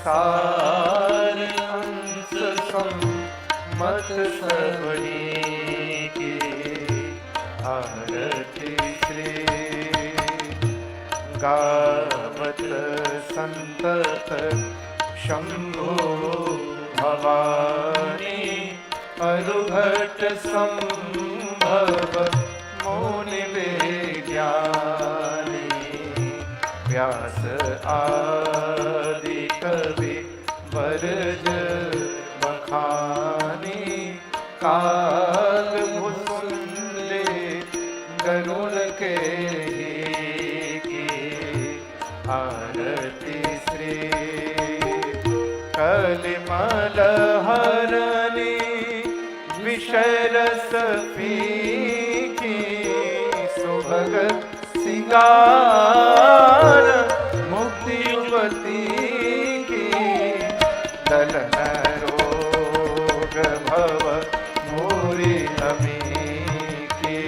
सार अंश सम्मत सबनी की आरती श्री गावत संतत शंभो भवानी अरुघट संभव मुनि विज्ञानी व्यास आदि कवि वरज बखानी काल मुसुंदे गरुण के की आरती श्री कलिमल हरणी विषय रस फीकी सुभग सिंगार मुक्ति युवती की दलन रोग भव मूरी अमी की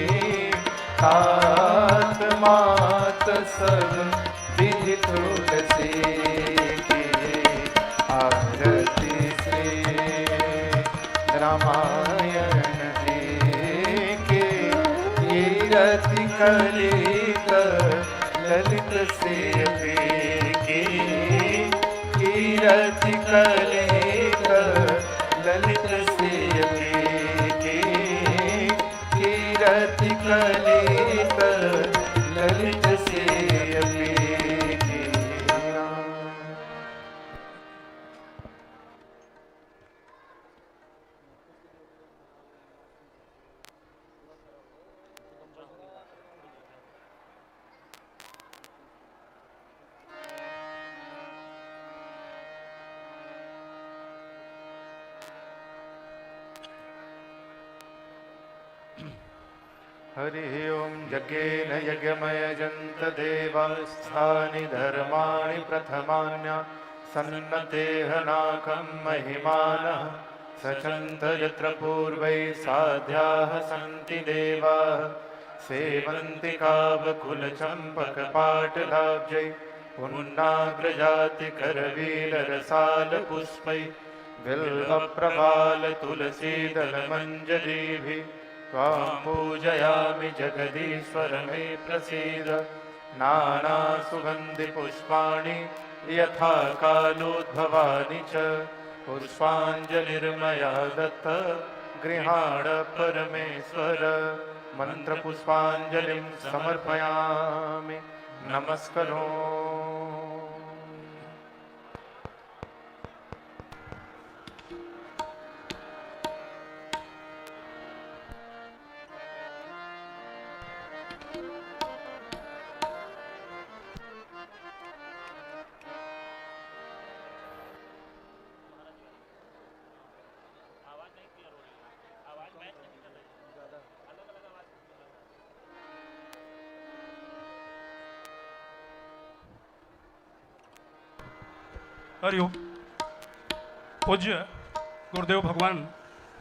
तात मात सब विधि तुलसी की आरती श्री रामायण जी के कीरति कलित ललित से की कीरति कलित ललित से की कीरति कलित ललित से हरि ओम यज्ञेन यज्ञमयजन्त देवास्थानि धर्माणि प्रथमान्या सन्नतेह नाकं महिमानः सचन्त यत्र पूर्वै साध्याः सन्ति देवाः सेवन्ति कावकुलचम्पकपाटलाब्जै पुन्नाग्रजातिकरवीररसालपुष्पै बिल्वप्रवालतुलसीदलमञ्जरीभिः त्वां पूजयामि जगदीश्वर मे प्रसीद नानासुगन्धिपुष्पाणि यथा कालोद्भवानि च पुष्पाञ्जलिर्मया दत्त गृहाण परमेश्वर मन्त्रपुष्पाञ्जलिं समर्पयामि नमस्करोमि। हरिओम। पूज्य गुरुदेव भगवान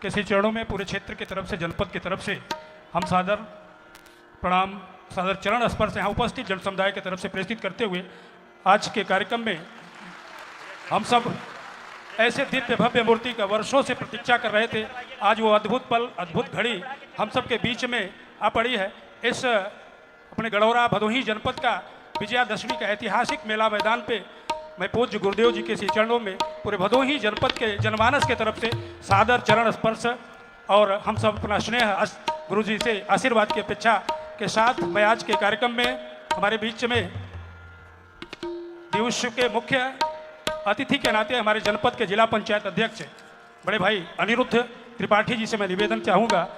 के श्री चरणों में पूरे क्षेत्र की तरफ से, जनपद की तरफ से हम सादर प्रणाम, सादर चरण स्पर्श यहाँ उपस्थित जन समुदाय की तरफ से प्रेषित करते हुए आज के कार्यक्रम में हम सब ऐसे दिव्य भव्य मूर्ति का वर्षों से प्रतीक्षा कर रहे थे। आज वो अद्भुत पल, अद्भुत घड़ी हम सब के बीच में आ पड़ी है। इस अपने गढ़ौरा भदोही जनपद का विजयादशमी का ऐतिहासिक मेला मैदान पे मैं पूज्य गुरुदेव जी के श्री चरणों में पूरे भदोही जनपद के जनमानस के तरफ से सादर चरण स्पर्श और हम सब अपना स्नेह गुरु जी से आशीर्वाद की अपेक्षा के साथ मैं आज के कार्यक्रम में हमारे बीच में दिवस के मुख्य अतिथि के नाते हमारे जनपद के जिला पंचायत अध्यक्ष बड़े भाई अनिरुद्ध त्रिपाठी जी से मैं निवेदन चाहूँगा,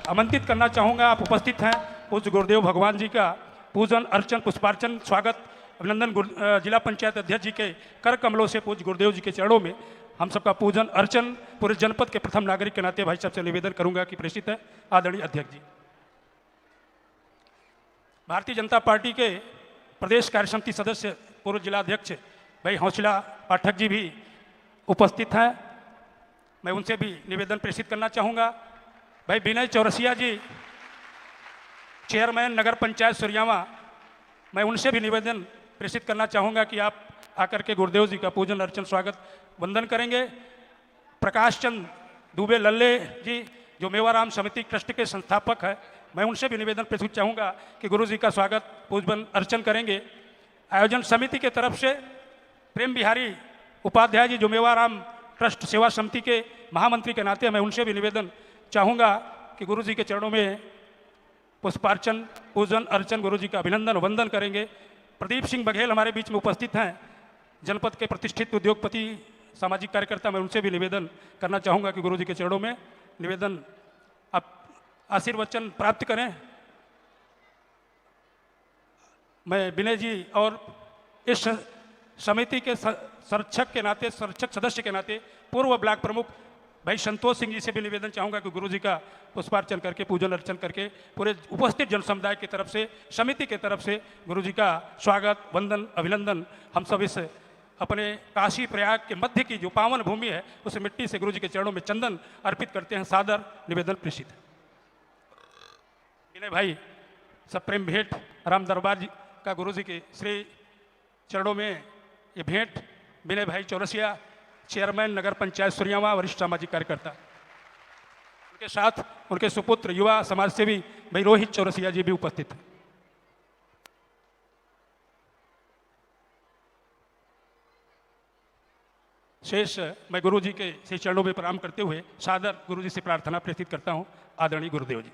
आमंत्रित करना चाहूँगा। आप उपस्थित हैं। पूज्य गुरुदेव भगवान जी का पूजन अर्चन पुष्पार्चन स्वागत अभिनंदन जिला पंचायत अध्यक्ष जी के कर कमलों से पूज्य गुरुदेव जी के चरणों में हम सबका पूजन अर्चन पूरे जनपद के प्रथम नागरिक के नाते भाई साहब से निवेदन करूंगा कि प्रेषित है आदरणीय अध्यक्ष जी। भारतीय जनता पार्टी के प्रदेश कार्य समिति सदस्य पूर्व जिला अध्यक्ष भाई हौसला पाठक जी भी उपस्थित हैं। मैं उनसे भी निवेदन प्रेषित करना चाहूँगा। भाई विनय चौरसिया जी चेयरमैन नगर पंचायत सुरियावा, मैं उनसे भी निवेदन प्रेषित करना चाहूँगा कि आप आकर के गुरुदेव जी का पूजन अर्चन स्वागत वंदन करेंगे। प्रकाश चंद दुबे लल्ले जी जो मेवाराम समिति ट्रस्ट के संस्थापक है, मैं उनसे भी निवेदन प्रस्तुत चाहूँगा कि गुरु जी का स्वागत पूजन अर्चन करेंगे। आयोजन समिति के तरफ से प्रेम बिहारी उपाध्याय जी जो मेवाराम ट्रस्ट सेवा समिति के महामंत्री के नाते मैं उनसे भी निवेदन चाहूँगा कि गुरु जी के चरणों में पुष्पार्चन पूजन अर्चन गुरु जी का अभिनंदन वंदन करेंगे। प्रदीप सिंह बघेल हमारे बीच में उपस्थित हैं, जनपद के प्रतिष्ठित उद्योगपति सामाजिक कार्यकर्ता, मैं उनसे भी निवेदन करना चाहूँगा कि गुरु जी के चरणों में निवेदन आप आशीर्वचन प्राप्त करें। मैं विनय जी और इस समिति के संरक्षक के नाते, संरक्षक सदस्य के नाते पूर्व ब्लॉक प्रमुख भाई संतोष सिंह जी से भी निवेदन चाहूँगा कि गुरु जी का पुष्पार्चन करके पूजन अर्चन करके पूरे उपस्थित जन समुदाय की तरफ से, समिति की तरफ से गुरु जी का स्वागत वंदन अभिनंदन हम सब इस अपने काशी प्रयाग के मध्य की जो पावन भूमि है उस मिट्टी से गुरु जी के चरणों में चंदन अर्पित करते हैं। सादर निवेदन प्रेषित है। विनय भाई सब प्रेम भेंट राम दरबार जी का गुरु जी के श्री चरणों में ये भेंट विनय भाई चौरसिया, चेयरमैन नगर पंचायत सुरियावा, वरिष्ठ सामाजिक कार्यकर्ता, उनके साथ उनके सुपुत्र युवा समाज सेवी भाई रोहित चौरसिया जी भी उपस्थित हैं। शेष मैं गुरु जी के श्री चरणों में प्रणाम करते हुए सादर गुरु जी से प्रार्थना प्रेषित करता हूँ। आदरणीय गुरुदेव जी।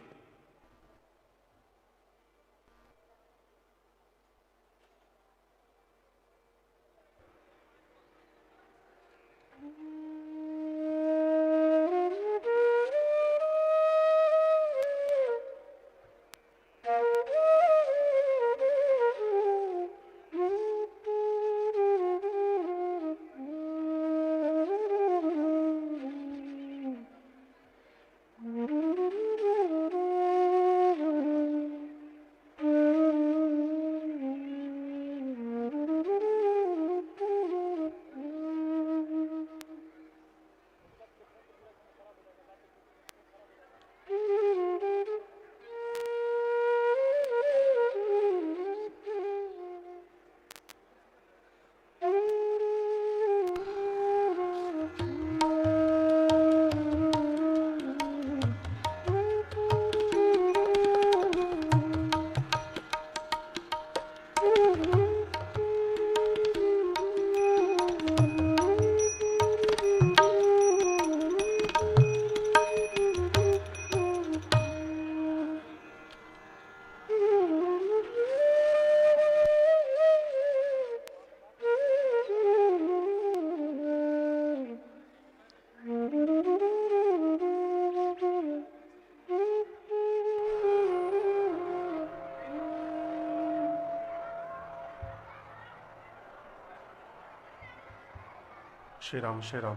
श्री राम श्री राम।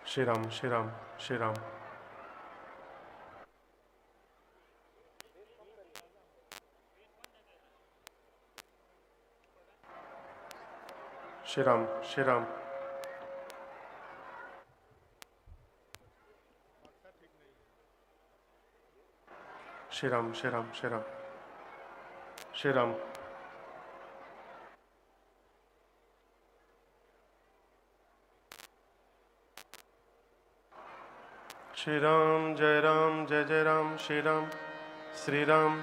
श्री राम श्री राम श्री राम। श्री राम श्री राम। श्री राम श्री राम श्री राम। श्री राम। श्री राम जय राम जय जय राम। श्री राम श्री राम।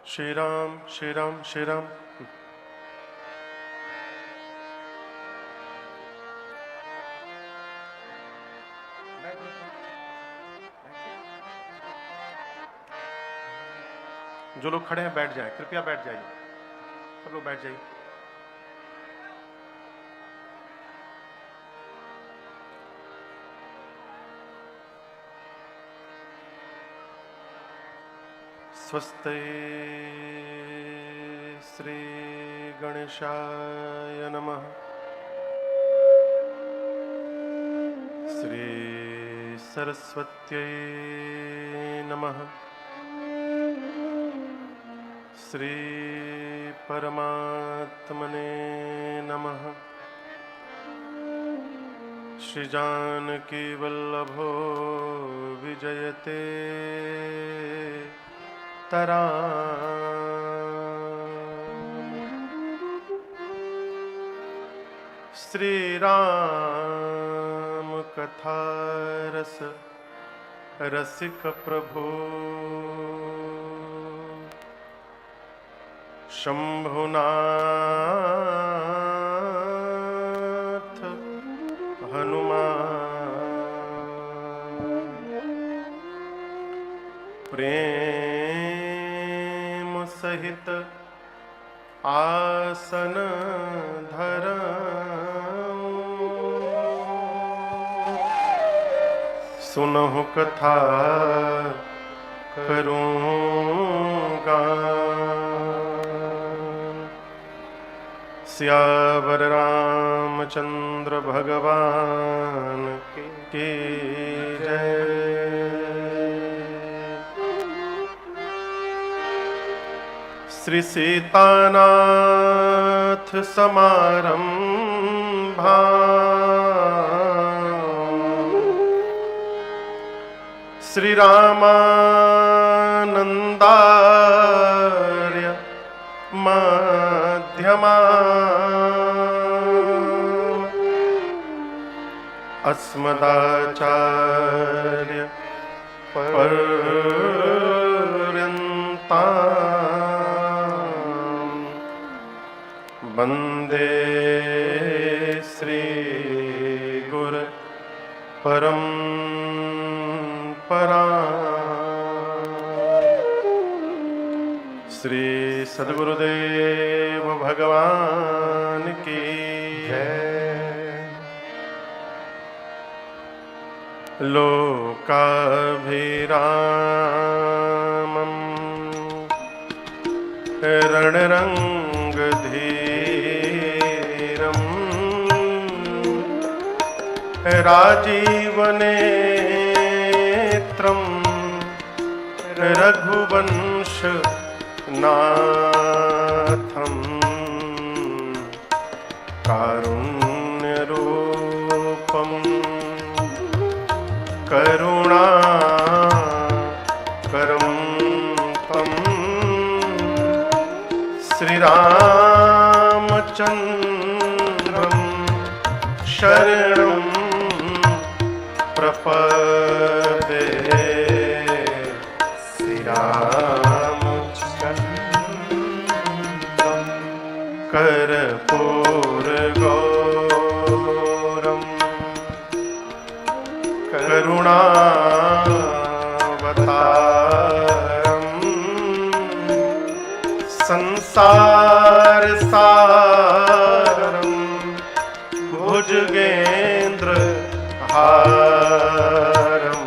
श्री राम श्री राम श्री राम। जो लोग खड़े हैं बैठ जाएं, कृपया बैठ जाइए, सब लोग बैठ जाइए। स्वस्ति श्री गणेशाय नमः। श्री सरस्वत्यै नमः। श्री परमात्मने नमः। श्री जानकी वल्लभो विजयते श्री राम कथा रस रसिक प्रभु शंभुनाथ हनुमान प्रेम सहित आसन धरऊं सुनहु कथा करूँगा सियावर रामचंद्र भगवान की जय। श्री सीतानाथ समारंभा श्री रामानंदार्य मध्यमा अस्मदाचार्य पर्यन्ता वन्दे श्री गुरु परम्परा। श्री सद्गुरुदेव भगवान की जय। लोकाभिरामं रणरङ्गधीरं राजीवनेत्रं रघुवंश नाथं कारुण्यरूपं करुणाकरं तं श्रीरामचन्द्रं शरणं प्रपद्ये। श्रीरामचन्द्रं कर्पूरगौरं करुणावतारं संसारसारं भुजगेन्द्रहारं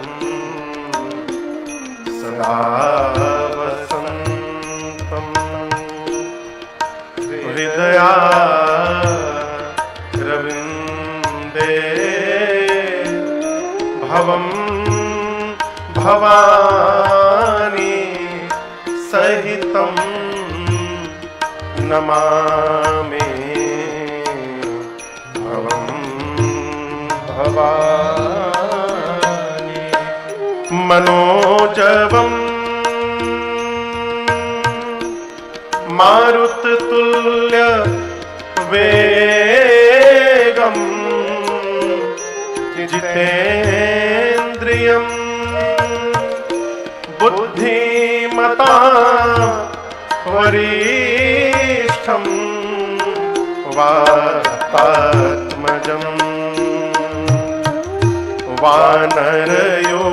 सदा वसन्तं हृदयारविन्दे भवं भवानी सहितं नमामि भवं भवानी। मनोजवं मारुततुल्य वेगं जितेन्द्रियं बुद्धिमतां वरिष्ठं वातात्मजं वानरयूथमुख्यं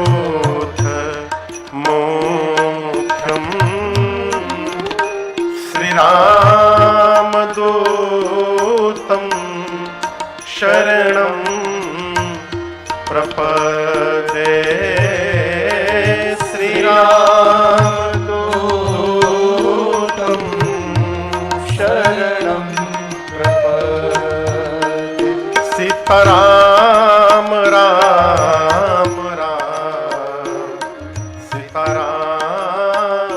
श्रीरामदूतं शरणं प्रपद्ये। श्रीरामदूतं शरणं प्रपद्ये। सीताराम राम राम सीताराम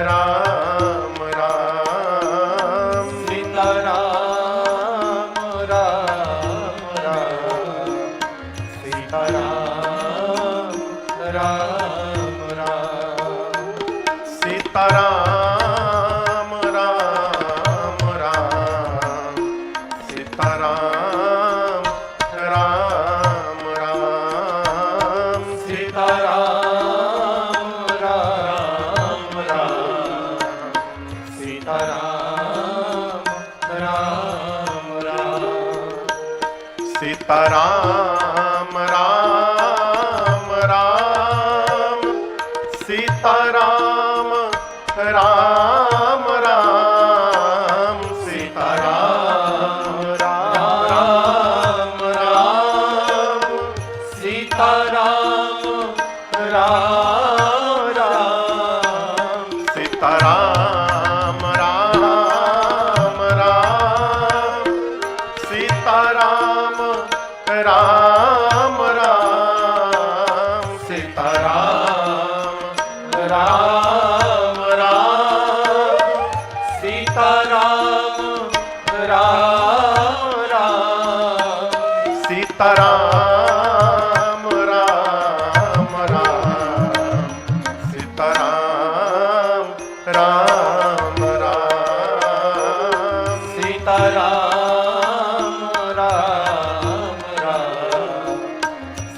राम राम सीताराम राम राम सीताराम राम राम सीताराम राम राम सीताराम राम राम सीताराम राम राम सीताराम राम राम सीताराम राम राम सीताराम राम राम सीताराम राम राम सीताराम राम राम सीताराम राम राम सीताराम राम सीताराम राम राम सीताराम राम राम सीताराम राम राम सीताराम राम राम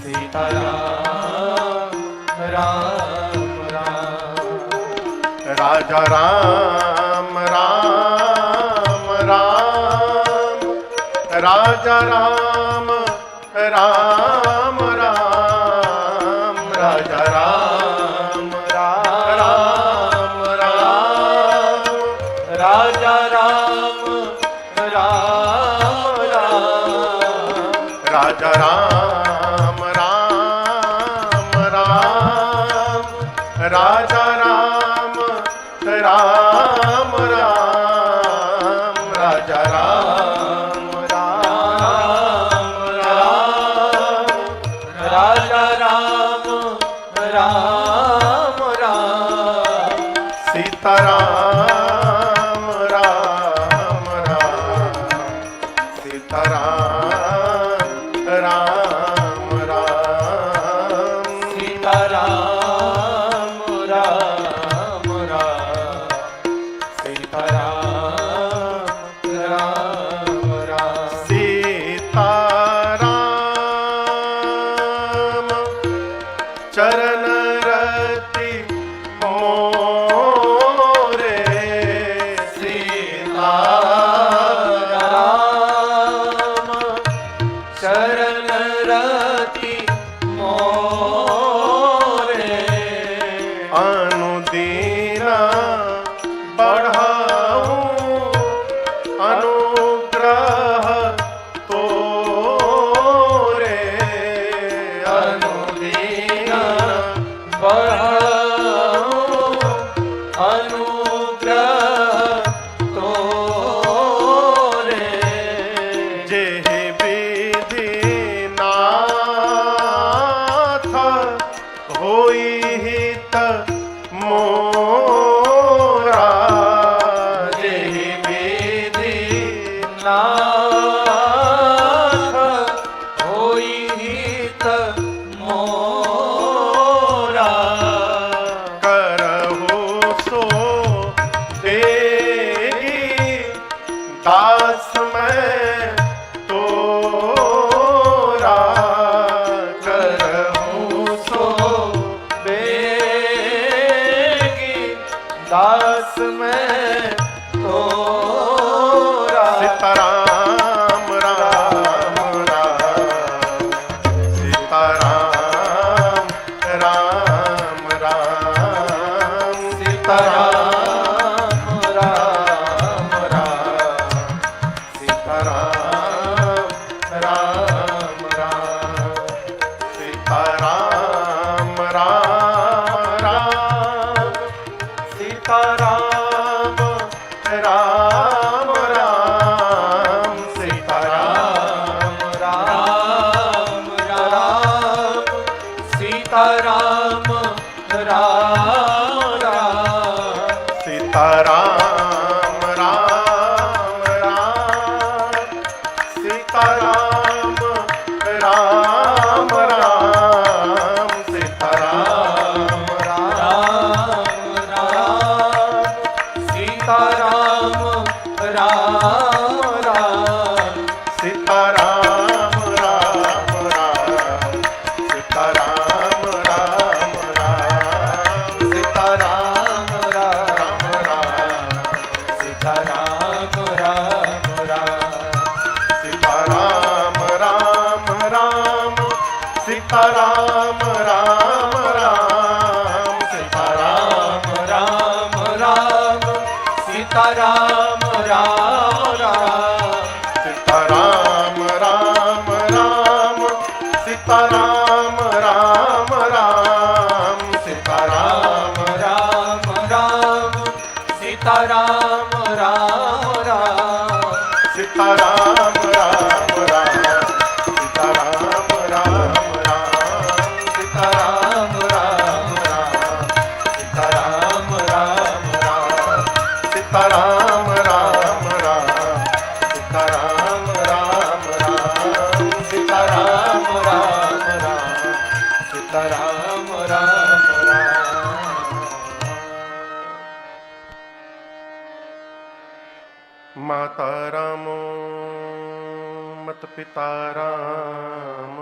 सीताराम राम राम राजा राम राम राम राजा राम राम राम राजा राम राम राम राजा राम राम राम राजा राम राम राम राजा राम राम राम राजा राम राम राम राजा राम राम राम सीताराम राम राम सीताराम राम राम सीताराम राम राम सीताराम राम राम सीताराम चरण रति मोरे सीताराम चरण रति मोरे अनुदीन बढ़ाऊं अनुग्रह तोरे अनुदीन बढ़ाऊं अनुग्रह तोरे जेहि विधि नाथ होई हित मोरा जेहि विधि नाथ होई हित मोरा करहु सो देहि दास मैं तोरा करहु सो देहि दास मैं तोरा सीताराम राम राम सीताराम राम राम सीताराम राम राम सीताराम राम राम सीताराम राम राम सीताराम राम राम सीताराम राम राम सीताराम राम राम सीताराम राम राम सीताराम राम राम सीताराम राम राम सीताराम राम राम सीताराम राम राम सीताराम राम राम सीताराम राम राम सीताराम राम राम सीताराम राम राम सीताराम राम राम सीताराम राम राम सीताराम राम राम सीताराम राम राम सीताराम राम राम सीताराम राम राम सीताराम राम राम सीताराम राम राम। माता रामो मत पिता राम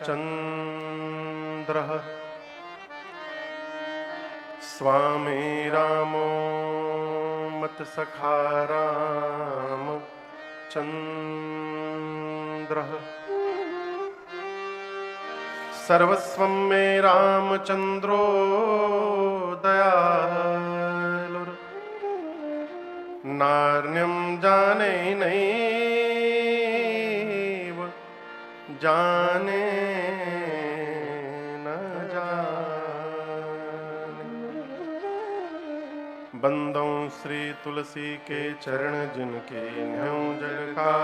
चंद्र स्वामी रामो मत सखा राम चंद्र सर्वस्वं मे रामचंद्रो दयालुर् नार्यं जाने नैव जाने न जाने। बंदों श्री तुलसी के चरण जिनके न्यों जग का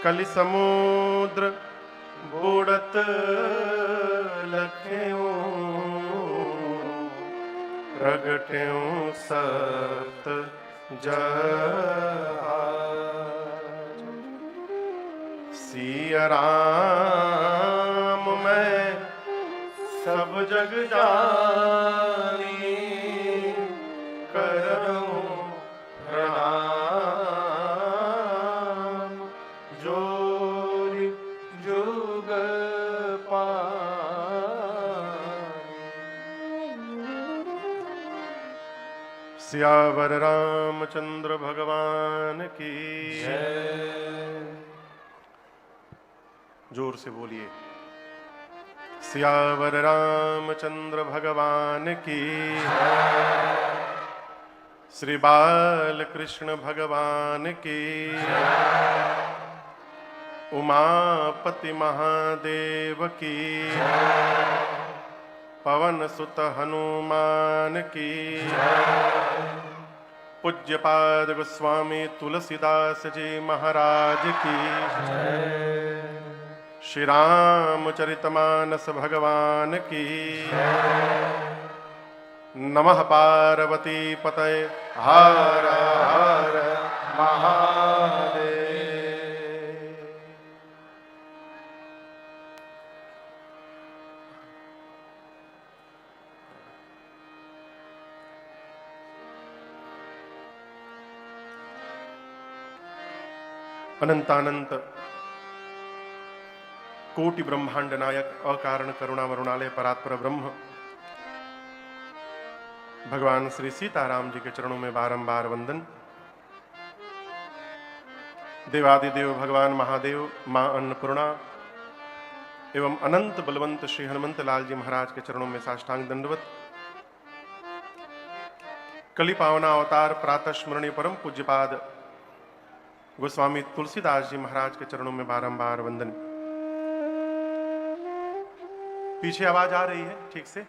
कलि समुद्र बूढ़त लख्यों प्रगट्यों सत जहाज। सिया राम मैं सब जग जानी करूं प्रणाम जोरि जुग सियावर रामचंद्र भगवान की जोर से बोलिए। सियावर रामचंद्र भगवान की श्री बाल कृष्ण भगवान की उमापति महादेव की पवन सुत हनुमान की पूज्यपाद गोस्वामी तुलसीदास जी महाराज की श्री रामचरितमानस भगवान की नमः पार्वती पतये हर हर महादेव। अनंतानंत कोटि ब्रह्मांड नायक अकारण करुणा वरुणालय परात्पर ब्रह्म भगवान श्री सीताराम जी के चरणों में बारंबार वंदन। देवादिदेव भगवान महादेव, मां अन्नपूर्णा एवं अनंत बलवंत श्री हनुमंत लाल जी महाराज के चरणों में साष्टांग दंडवत। कलि पावना अवतार प्रातः स्मरणीय परम पूज्यपाद गोस्वामी तुलसीदास जी महाराज के चरणों में बारंबार वंदन। पीछे आवाज आ रही है ठीक से?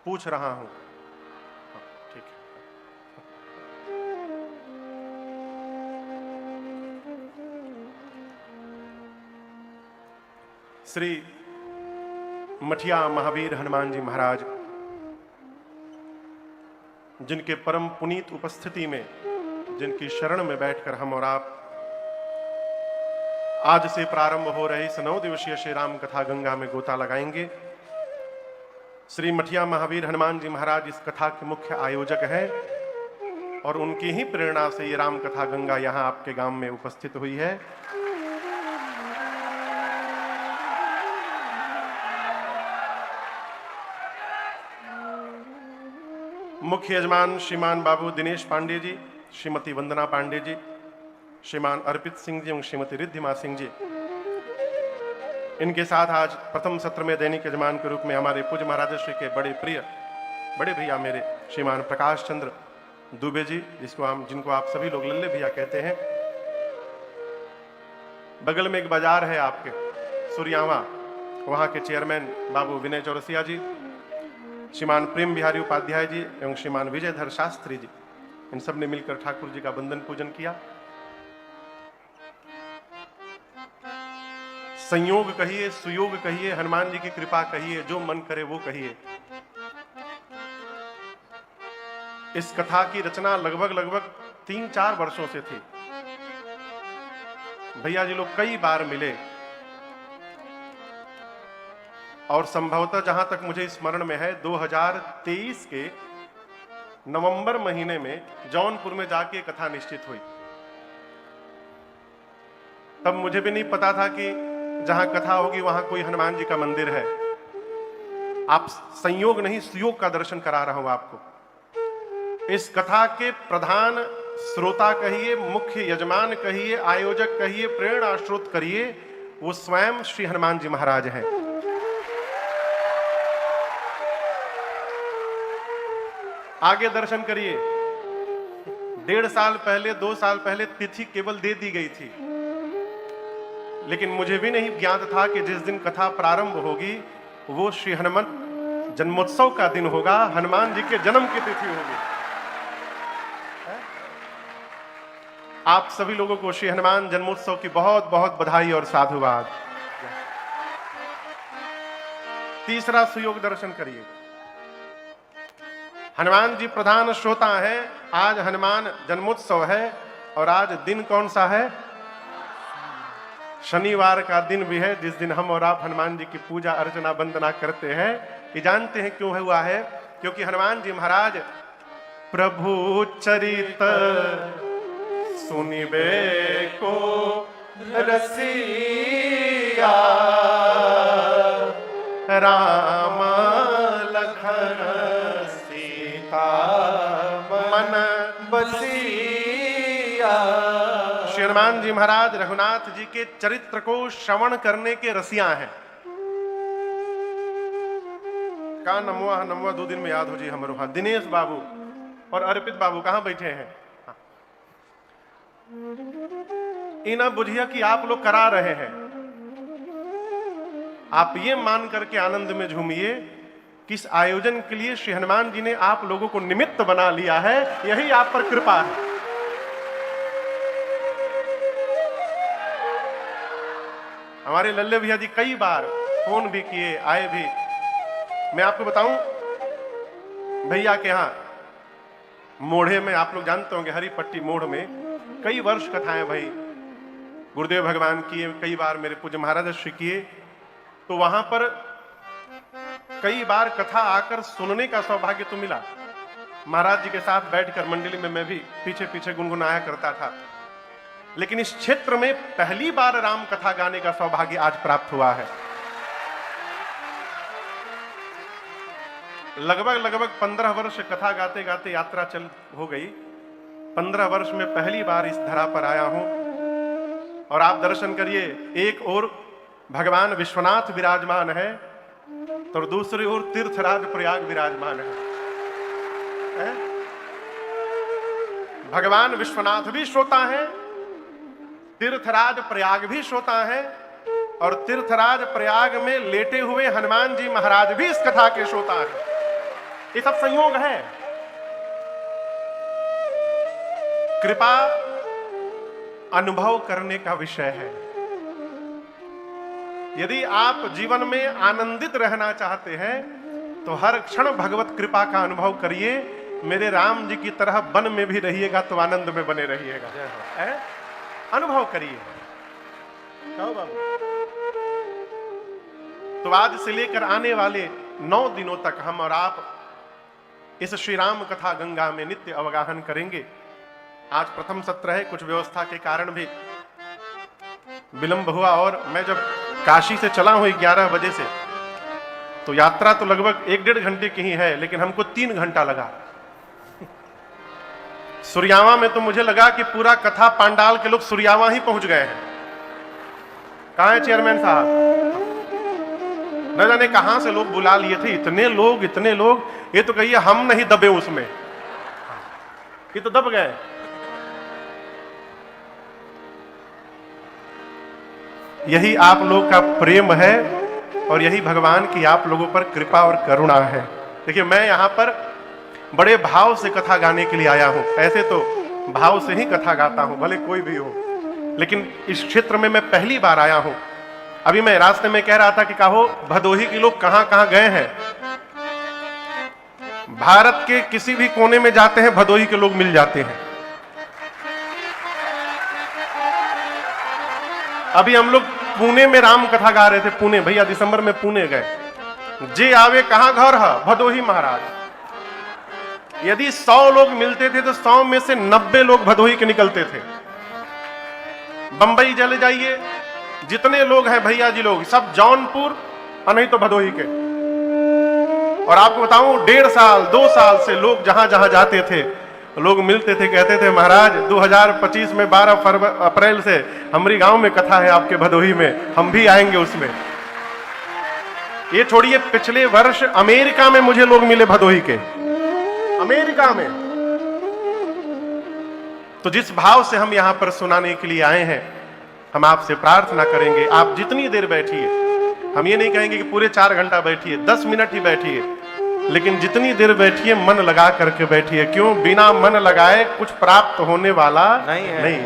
पूछ रहा हूं। ठीक है। श्री मठिया महावीर हनुमान जी महाराज जिनके परम पुनीत उपस्थिति में, जिनकी शरण में बैठकर हम और आप आज से प्रारंभ हो रहे इस 9 दिवसीय श्री राम कथा गंगा में गोता लगाएंगे। श्री मठिया महावीर हनुमान जी महाराज इस कथा के मुख्य आयोजक हैं और उनकी ही प्रेरणा से ये राम कथा गंगा यहां आपके गांव में उपस्थित हुई है। मुख्य यजमान श्रीमान बाबू दिनेश पांडे जी, श्रीमती वंदना पांडे जी, श्रीमान अर्पित सिंह जी एवं श्रीमती रिद्धिमा सिंह जी इनके साथ आज प्रथम सत्र में दैनिक यजमान के रूप में हमारे पूज्य महाराज श्री के बड़े प्रिय बड़े भैया मेरे श्रीमान प्रकाश चंद्र दुबे जी, जिनको आप सभी लोग लल्ले भैया कहते हैं। बगल में एक बाजार है आपके सुरियावा, वहां के चेयरमैन बाबू विनय चौरसिया जी, श्रीमान प्रेम बिहारी उपाध्याय जी एवं श्रीमान विजयधर शास्त्री जी, इन सब ने मिलकर ठाकुर जी का वंदन पूजन किया। संयोग कहिए, सुयोग कहिए, हनुमान जी की कृपा कहिए, जो मन करे वो कहिए। इस कथा की रचना लगभग 3-4 वर्षों से थी। भैया जी लोग कई बार मिले और संभवतः जहां तक मुझे स्मरण में है 2023 के नवंबर महीने में जौनपुर में जाके कथा निश्चित हुई। तब मुझे भी नहीं पता था कि जहां कथा होगी वहां कोई हनुमान जी का मंदिर है। आप संयोग नहीं सुयोग का दर्शन करा रहा हूं आपको। इस कथा के प्रधान श्रोता कहिए, मुख्य यजमान कहिए, आयोजक कहिए, प्रेरणा स्रोत करिए, वो स्वयं श्री हनुमान जी महाराज हैं। आगे दर्शन करिए। 1.5 साल पहले 2 साल पहले तिथि केवल दे दी गई थी, लेकिन मुझे भी नहीं ज्ञात था कि जिस दिन कथा प्रारंभ होगी वो श्री हनुमान जन्मोत्सव का दिन होगा, हनुमान जी के जन्म की तिथि होगी। आप सभी लोगों को श्री हनुमान जन्मोत्सव की बहुत बहुत बधाई और साधुवाद। तीसरा सुयोग दर्शन करिए। हनुमान जी प्रधान श्रोता हैं। आज हनुमान जन्मोत्सव है और आज दिन कौन सा है? शनिवार का दिन भी है, जिस दिन हम और आप हनुमान जी की पूजा अर्चना वंदना करते हैं। ये जानते हैं क्यों हुआ है? क्योंकि हनुमान जी महाराज प्रभु चरित सुनिबे को रसिया, राम लखन सीता मन बसिया। श्री हनुमान जी महाराज रघुनाथ जी के चरित्र को श्रवण करने के रसिया हैं। का नमवा 2 दिन में याद हो जी हमारे। हाँ, दिनेश बाबू और अर्पित बाबू कहां बैठे हैं? हाँ। इना बुझिया कि आप लोग करा रहे हैं। आप ये मान करके आनंद में झूमिए कि इस आयोजन के लिए श्री हनुमान जी ने आप लोगों को निमित्त बना लिया है। यही आप पर कृपा है। हमारे लल्ले भैया जी कई बार फोन भी किए, आए भी। मैं आपको बताऊं, भैया के यहां मोढ़े में, आप लोग जानते होंगे हरिपट्टी मोड़ में कई वर्ष कथाएं भाई गुरुदेव भगवान किए, कई बार मेरे पूज्य महाराज श्री किए। तो वहां पर कई बार कथा आकर सुनने का सौभाग्य तो मिला। महाराज जी के साथ बैठकर मंडली में मैं भी पीछे पीछे गुनगुनाया करता था। लेकिन इस क्षेत्र में पहली बार राम कथा गाने का सौभाग्य आज प्राप्त हुआ है। लगभग 15 वर्ष कथा गाते गाते यात्रा चल हो गई। 15 वर्ष में पहली बार इस धरा पर आया हूं। और आप दर्शन करिए, एक ओर भगवान विश्वनाथ विराजमान है तो दूसरी ओर तीर्थराज प्रयाग विराजमान है। भगवान विश्वनाथ भी श्रोता है, तीर्थराज प्रयाग भी श्रोता है, और तीर्थराज प्रयाग में लेटे हुए हनुमान जी महाराज भी इस कथा के श्रोता हैं। ये सब संयोग है। कृपा अनुभव करने का विषय है। यदि आप जीवन में आनंदित रहना चाहते हैं तो हर क्षण भगवत कृपा का अनुभव करिए। मेरे राम जी की तरह वन में भी रहिएगा तो आनंद में बने रहिएगा। अनुभव करिए। कहो बाबू। तो आज से लेकर आने वाले 9 दिनों तक हम और आप इस श्री राम कथा गंगा में नित्य अवगाहन करेंगे। आज प्रथम सत्र है, कुछ व्यवस्था के कारण भी विलंब हुआ। और मैं जब काशी से चला हूं 11 बजे से, तो यात्रा तो लगभग 1-1.5 घंटे की ही है, लेकिन हमको 3 घंटा लगा। सुरियावा में तो मुझे लगा कि पूरा कथा पांडाल के लोग सुरियावा ही पहुंच गए हैं। कहां है चेयरमैन साहब? न जाने कहां से लोग बुला लिए थे, इतने लोग, ये तो कहिए हम नहीं दबे उसमें, ये तो दब गए। यही आप लोग का प्रेम है और यही भगवान की आप लोगों पर कृपा और करुणा है। देखिए, मैं यहां पर बड़े भाव से कथा गाने के लिए आया हूं। ऐसे तो भाव से ही कथा गाता हूं, भले कोई भी हो, लेकिन इस क्षेत्र में मैं पहली बार आया हूं। अभी मैं रास्ते में कह रहा था कि कहो भदोही के लोग कहां कहां गए हैं। भारत के किसी भी कोने में जाते हैं, भदोही के लोग मिल जाते हैं। अभी हम लोग पुणे में राम कथा गा रहे थे, पुणे, भैया दिसंबर में पुणे गए। जे आवे कहां घर है, भदोही महाराज। यदि 100 लोग मिलते थे तो 100 में से 90 लोग भदोही के निकलते थे। बंबई चले जाइए, जितने लोग हैं भैया जी लोग सब जौनपुर और नहीं तो भदोही के। और आपको बताऊं, 1.5 साल 2 साल से लोग जहां जहां जाते थे, लोग मिलते थे, कहते थे महाराज 2025 में 12 अप्रैल से हमारी गांव में कथा है आपके भदोही में, हम भी आएंगे उसमें। ये छोड़िए, पिछले वर्ष अमेरिका में मुझे लोग मिले भदोही के, अमेरिका में। तो जिस भाव से हम यहां पर सुनाने के लिए आए हैं, हम आपसे प्रार्थना करेंगे, आप जितनी देर बैठिए, हम ये नहीं कहेंगे कि पूरे 4 घंटा बैठिए, 10 मिनट ही बैठिए, लेकिन जितनी देर बैठिए मन लगा करके बैठिए। क्यों? बिना मन लगाए कुछ प्राप्त होने वाला नहीं।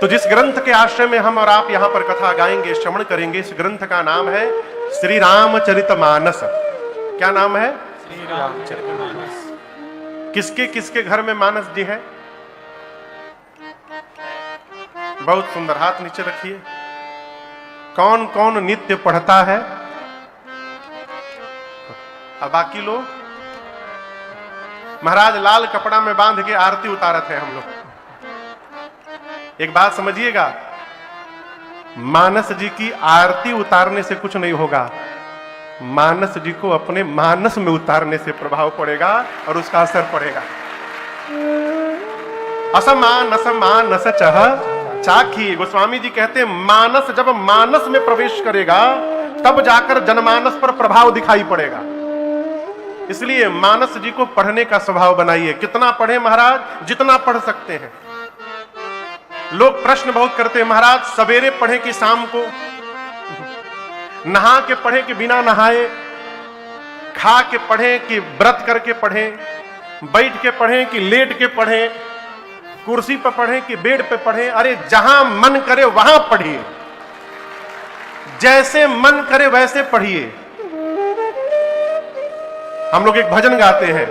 तो जिस ग्रंथ के आश्रय में हम और आप यहां पर कथा गाएंगे, श्रवण करेंगे, इस ग्रंथ का नाम है श्री रामचरितमानस। क्या नाम है? श्री रामचरितमानस। किसके किसके घर में मानस जी है? बहुत सुंदर, हाथ नीचे रखिए। कौन कौन नित्य पढ़ता है? अब बाकी लोग? महाराज लाल कपड़ा में बांध के आरती उतारत है हम लोग। एक बात समझिएगा, मानस जी की आरती उतारने से कुछ नहीं होगा, मानस जी को अपने मानस में उतारने से प्रभाव पड़ेगा और उसका असर पड़ेगा। असमानस मानस चह चाखी। गोस्वामी जी कहते हैं, मानस जब मानस में प्रवेश करेगा तब जाकर जनमानस पर प्रभाव दिखाई पड़ेगा। इसलिए मानस जी को पढ़ने का स्वभाव बनाइए। कितना पढ़े महाराज? जितना पढ़ सकते हैं। लोग प्रश्न बहुत करते हैं, महाराज सवेरे पढ़े कि शाम को, नहा के पढ़े कि बिना नहाए, खा के पढ़े कि व्रत करके पढ़े, बैठ के पढ़े कि लेट के पढ़े, कुर्सी पर पढ़े कि बेड पे पढ़े। अरे जहां मन करे वहां पढ़िए, जैसे मन करे वैसे पढ़िए। हम लोग एक भजन गाते हैं,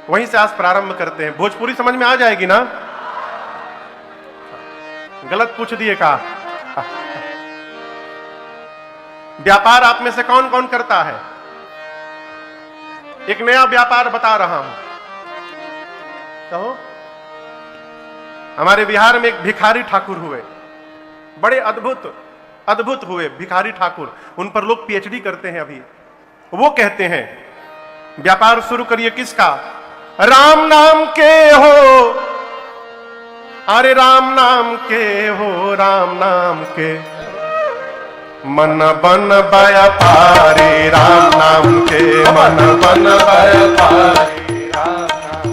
वहीं से आज प्रारंभ करते हैं। भोजपुरी समझ में आ जाएगी ना? गलत पूछ दिए का? व्यापार आप में से कौन कौन करता है? एक नया व्यापार बता रहा हूं, कहो। हमारे बिहार में एक भिखारी ठाकुर हुए, बड़े अद्भुत हुए भिखारी ठाकुर। उन पर लोग पीएचडी करते हैं अभी। वो कहते हैं, व्यापार शुरू करिए किसका? राम नाम के हो, अरे राम नाम के हो, राम नाम के। मन बन व्यापारी राम नाम के, मन बन व्यापारी राम नाम,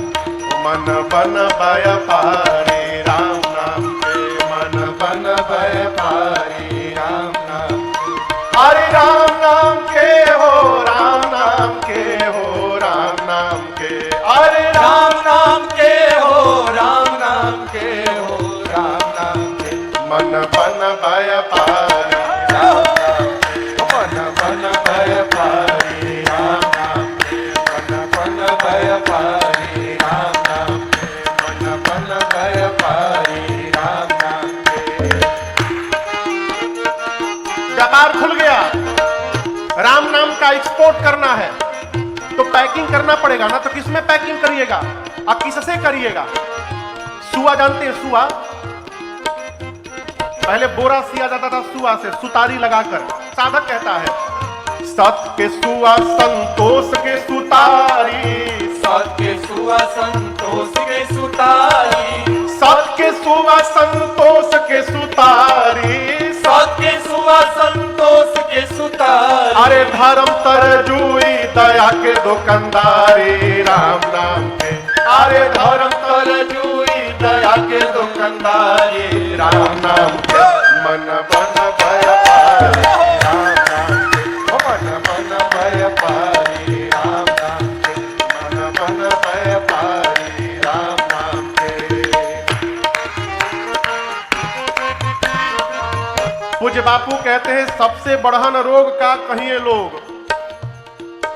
मन बन व्यापारी राम नाम के, मन बन व्यापारी राम नाम के। अरे राम नाम के हो, राम नाम के हो, राम नाम के। अरे राम नाम के हो, राम नाम के हो, राम नाम के। मन बन व्यापारी राम नाम के, मन बन व्यापारी राम नाम के, मन बन व्यापारी राम नाम के, मन बन व्यापारी राम नाम के। व्यापार खुल गया, राम नाम का एक्सपोर्ट करना है तो पैकिंग करना पड़ेगा ना। तो किसमें पैकिंग करिएगा? आप किससे करिएगा? सुआ जानते हैं? सुआ पहले बोरा सिया जाता था सुआ से, सुतारी लगाकर। साधक कहता है, सत के सुआ संतोष के सुतारी, सत के सुआ संतोष के सुतारी, सत के सुआ संतोष के सुतारी, सत के सुआ संतोष के अरे धर्म तरजुई दया के दुकानदारी राम नाम के। अरे धर्म तरजुई दया के दुकानदारी राम नाम के। मन बन भय पारी राम नाम के। मन मन भय पारी राम नाम के। मन बन भय पारी राम नाम के। पूज्य बापू कहते हैं सबसे बढ़न रोग का कहिए लोग।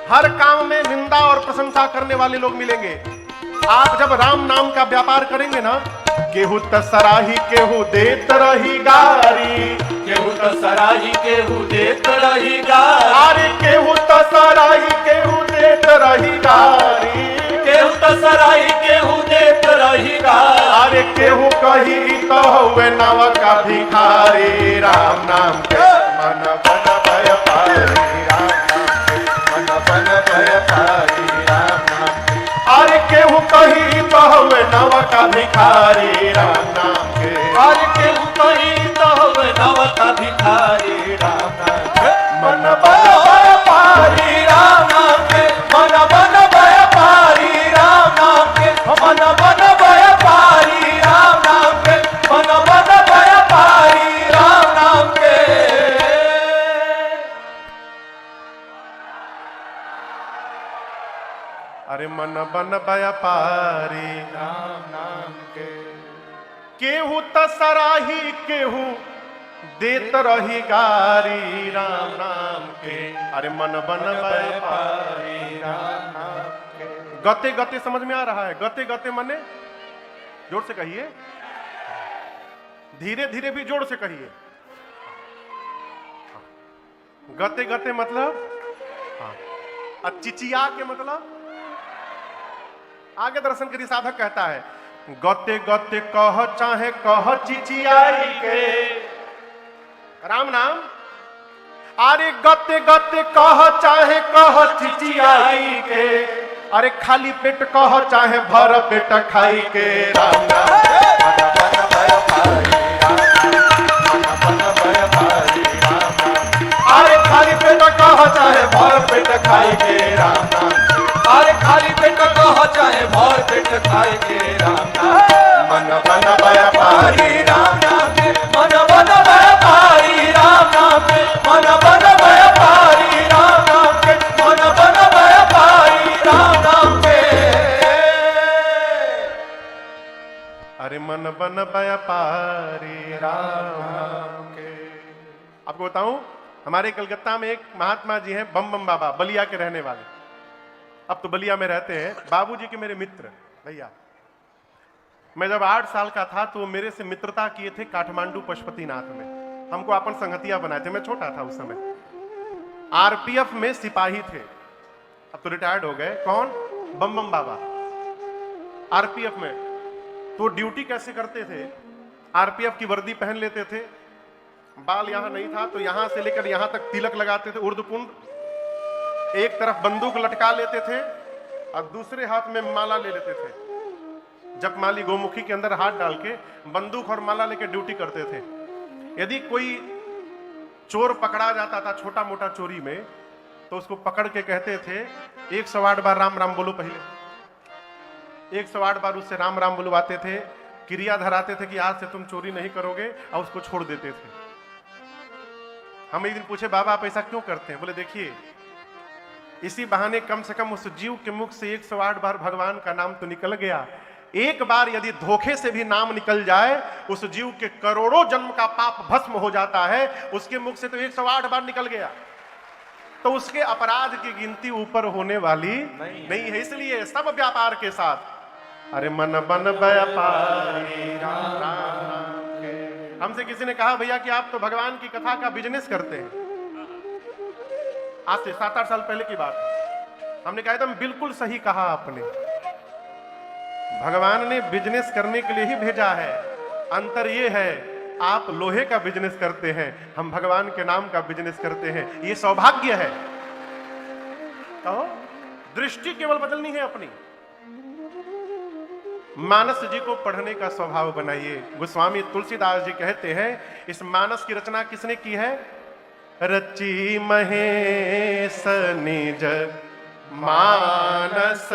हर काम में निंदा और प्रशंसा करने वाले लोग मिलेंगे। आप जब राम नाम का व्यापार करेंगे ना, केहू तसराही केहू देत रही गारी। केहू तो सराही केहू देत रही गारी। अरे केहू तसराही केहू देत रही गारी। केहू तो सराही केहू देत रही गारी। अरे केहू कही तो हुए नव का भिखारी राम नाम के। मन बन भय पारी राम नाम के। मन बन भय पारी राम नाम के। अरे केहू कही तो हुए नव का भिखारी राम नाम के। अरे केहू कही तो हुए नव का भिखारी राम नाम के। मन बन भय पारी राम नाम के। मन बन भय पारी राम नाम के। मन बन भय पारी राम नाम के। मन बन भय पारी राम नाम के। अरे मन बन भय पारी राम नाम के। केहू तसराही केहू देत रही गारी राम नाम के। अरे मन बन भय पारी राम नाम के। गते गते समझ में आ रहा है? गते गते मने जोर से कहिए, धीरे धीरे भी जोर से कहिए। गते गते मतलब हाँ। चिचिया के मतलब आगे दर्शन करिए। साधक कहता है गते गते कह चाहे कह चिचियाई के राम नाम। अरे गते गते कह चाहे कह चिचियाई के। अरे खाली पेट कह चाहे भर पेट खाई के राम नाम। अरे खाली पेट कह चाहे भर पेट खाई के राम नाम। अरे खाली पेट कह चाहे भर पेट खाई के राम नाम। मन बन भय पारी राम नाम के। मन बन भय पारी राम नाम के। मन बन भय पारी राम नाम के। मन बन भय पारी राम नाम के। अरे मन बन भय पारी राम नाम के। आपको बताऊं, हमारे कलकत्ता में एक महात्मा जी हैं, बम बम बाबा, बलिया के रहने वाले। अब तो बलिया में रहते हैं। बाबूजी के मेरे मित्र भैया। मैं जब 8 साल का था तो मेरे से मित्रता किए थे काठमांडू पशुपतिनाथ में। हमको अपन संगतिया बनाए थे। मैं छोटा था उस समय। आरपीएफ में सिपाही थे, अब तो रिटायर्ड हो गए। कौन? बम बम बाबा। आरपीएफ में तो ड्यूटी कैसे करते थे? आरपीएफ की वर्दी पहन लेते थे, बाल यहां नहीं था तो यहां से लेकर यहां तक तिलक लगाते थे, उर्दपुंड। एक तरफ बंदूक लटका लेते थे और दूसरे हाथ में माला ले लेते थे। जपमाली गोमुखी के अंदर हाथ डाल के बंदूक और माला लेकर ड्यूटी करते थे। यदि कोई चोर पकड़ा जाता था छोटा मोटा चोरी में, तो उसको पकड़ के कहते थे 108 बार राम राम बोलो। पहले 108 बार उससे राम राम बुलवाते थे, क्रिया धराते थे कि आज से तुम चोरी नहीं करोगे, और उसको छोड़ देते थे। हम एक दिन पूछे, बाबा आप ऐसा क्यों करते हैं? बोले देखिए, इसी बहाने कम से कम उस जीव के मुख से 108 बार भगवान का नाम तो निकल गया। एक बार यदि धोखे से भी नाम निकल जाए, उस जीव के करोड़ों जन्म का पाप भस्म हो जाता है। उसके मुख से तो 108 बार निकल गया, तो उसके अपराध की गिनती ऊपर होने वाली नहीं है। इसलिए सब व्यापार के साथ अरे मन बन व्यापारी राम राम के। हमसे किसी ने कहा भैया कि आप तो भगवान की कथा का बिजनेस करते हैं। आज से 7-8 साल पहले की बात है। हमने कहा एकदम बिल्कुल सही कहा आपने, भगवान ने बिजनेस करने के लिए ही भेजा है। अंतर ये है, आप लोहे का बिजनेस करते हैं, हम भगवान के नाम का बिजनेस करते हैं। ये सौभाग्य है। तो दृष्टि केवल बदलनी है अपनी। मानस जी को पढ़ने का स्वभाव बनाइए। गोस्वामी तुलसीदास जी कहते हैं, इस मानस की रचना किसने की है? रची महेश निज मानस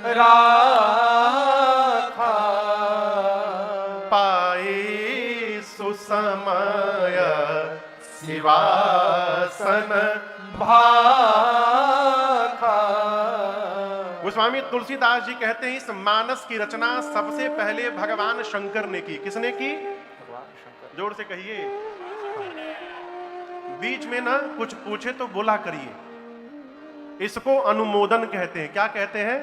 राखा पाई सुसमय शिवासन भाखा। गोस्वामी तुलसीदास जी कहते हैं इस मानस की रचना सबसे पहले भगवान शंकर ने की। किसने की? जोर से कहिए। बीच में ना कुछ पूछे तो बोला करिए। इसको अनुमोदन कहते हैं। क्या कहते हैं?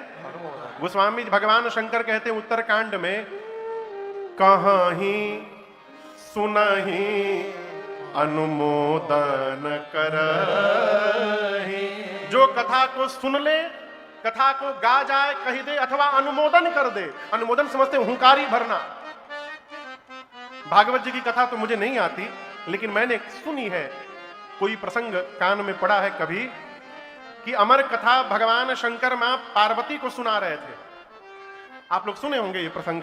गोस्वामी भगवान शंकर कहते हैं उत्तरकांड में, कहीं सुनहि अनुमोदन करहि। जो कथा को सुन ले, कथा को गा जाए, कही दे अथवा अनुमोदन कर दे। अनुमोदन समझते हैं हुंकारी भरना। भागवत जी की कथा तो मुझे नहीं आती, लेकिन मैंने सुनी है, कोई प्रसंग कान में पड़ा है कभी, कि अमर कथा भगवान शंकर मां पार्वती को सुना रहे थे। आप लोग सुने होंगे ये प्रसंग।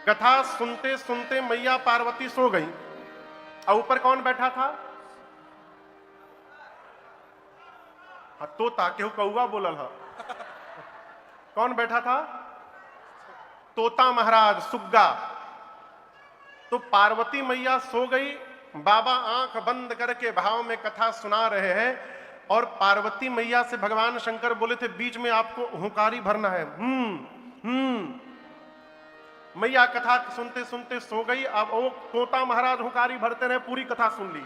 कथा सुनते सुनते मैया पार्वती सो गई और ऊपर कौन बैठा था? तोता, केहू कौआ बोलल है। कौन बैठा था? तोता महाराज, सुग्गा। तो पार्वती मैया सो गई, बाबा आंख बंद करके भाव में कथा सुना रहे हैं, और पार्वती मैया से भगवान शंकर बोले थे बीच में आपको हुंकारी भरना है। मैया कथा सुनते सुनते सो गई। अब वो तोता महाराज हुंकारी भरते रहे, पूरी कथा सुन लिए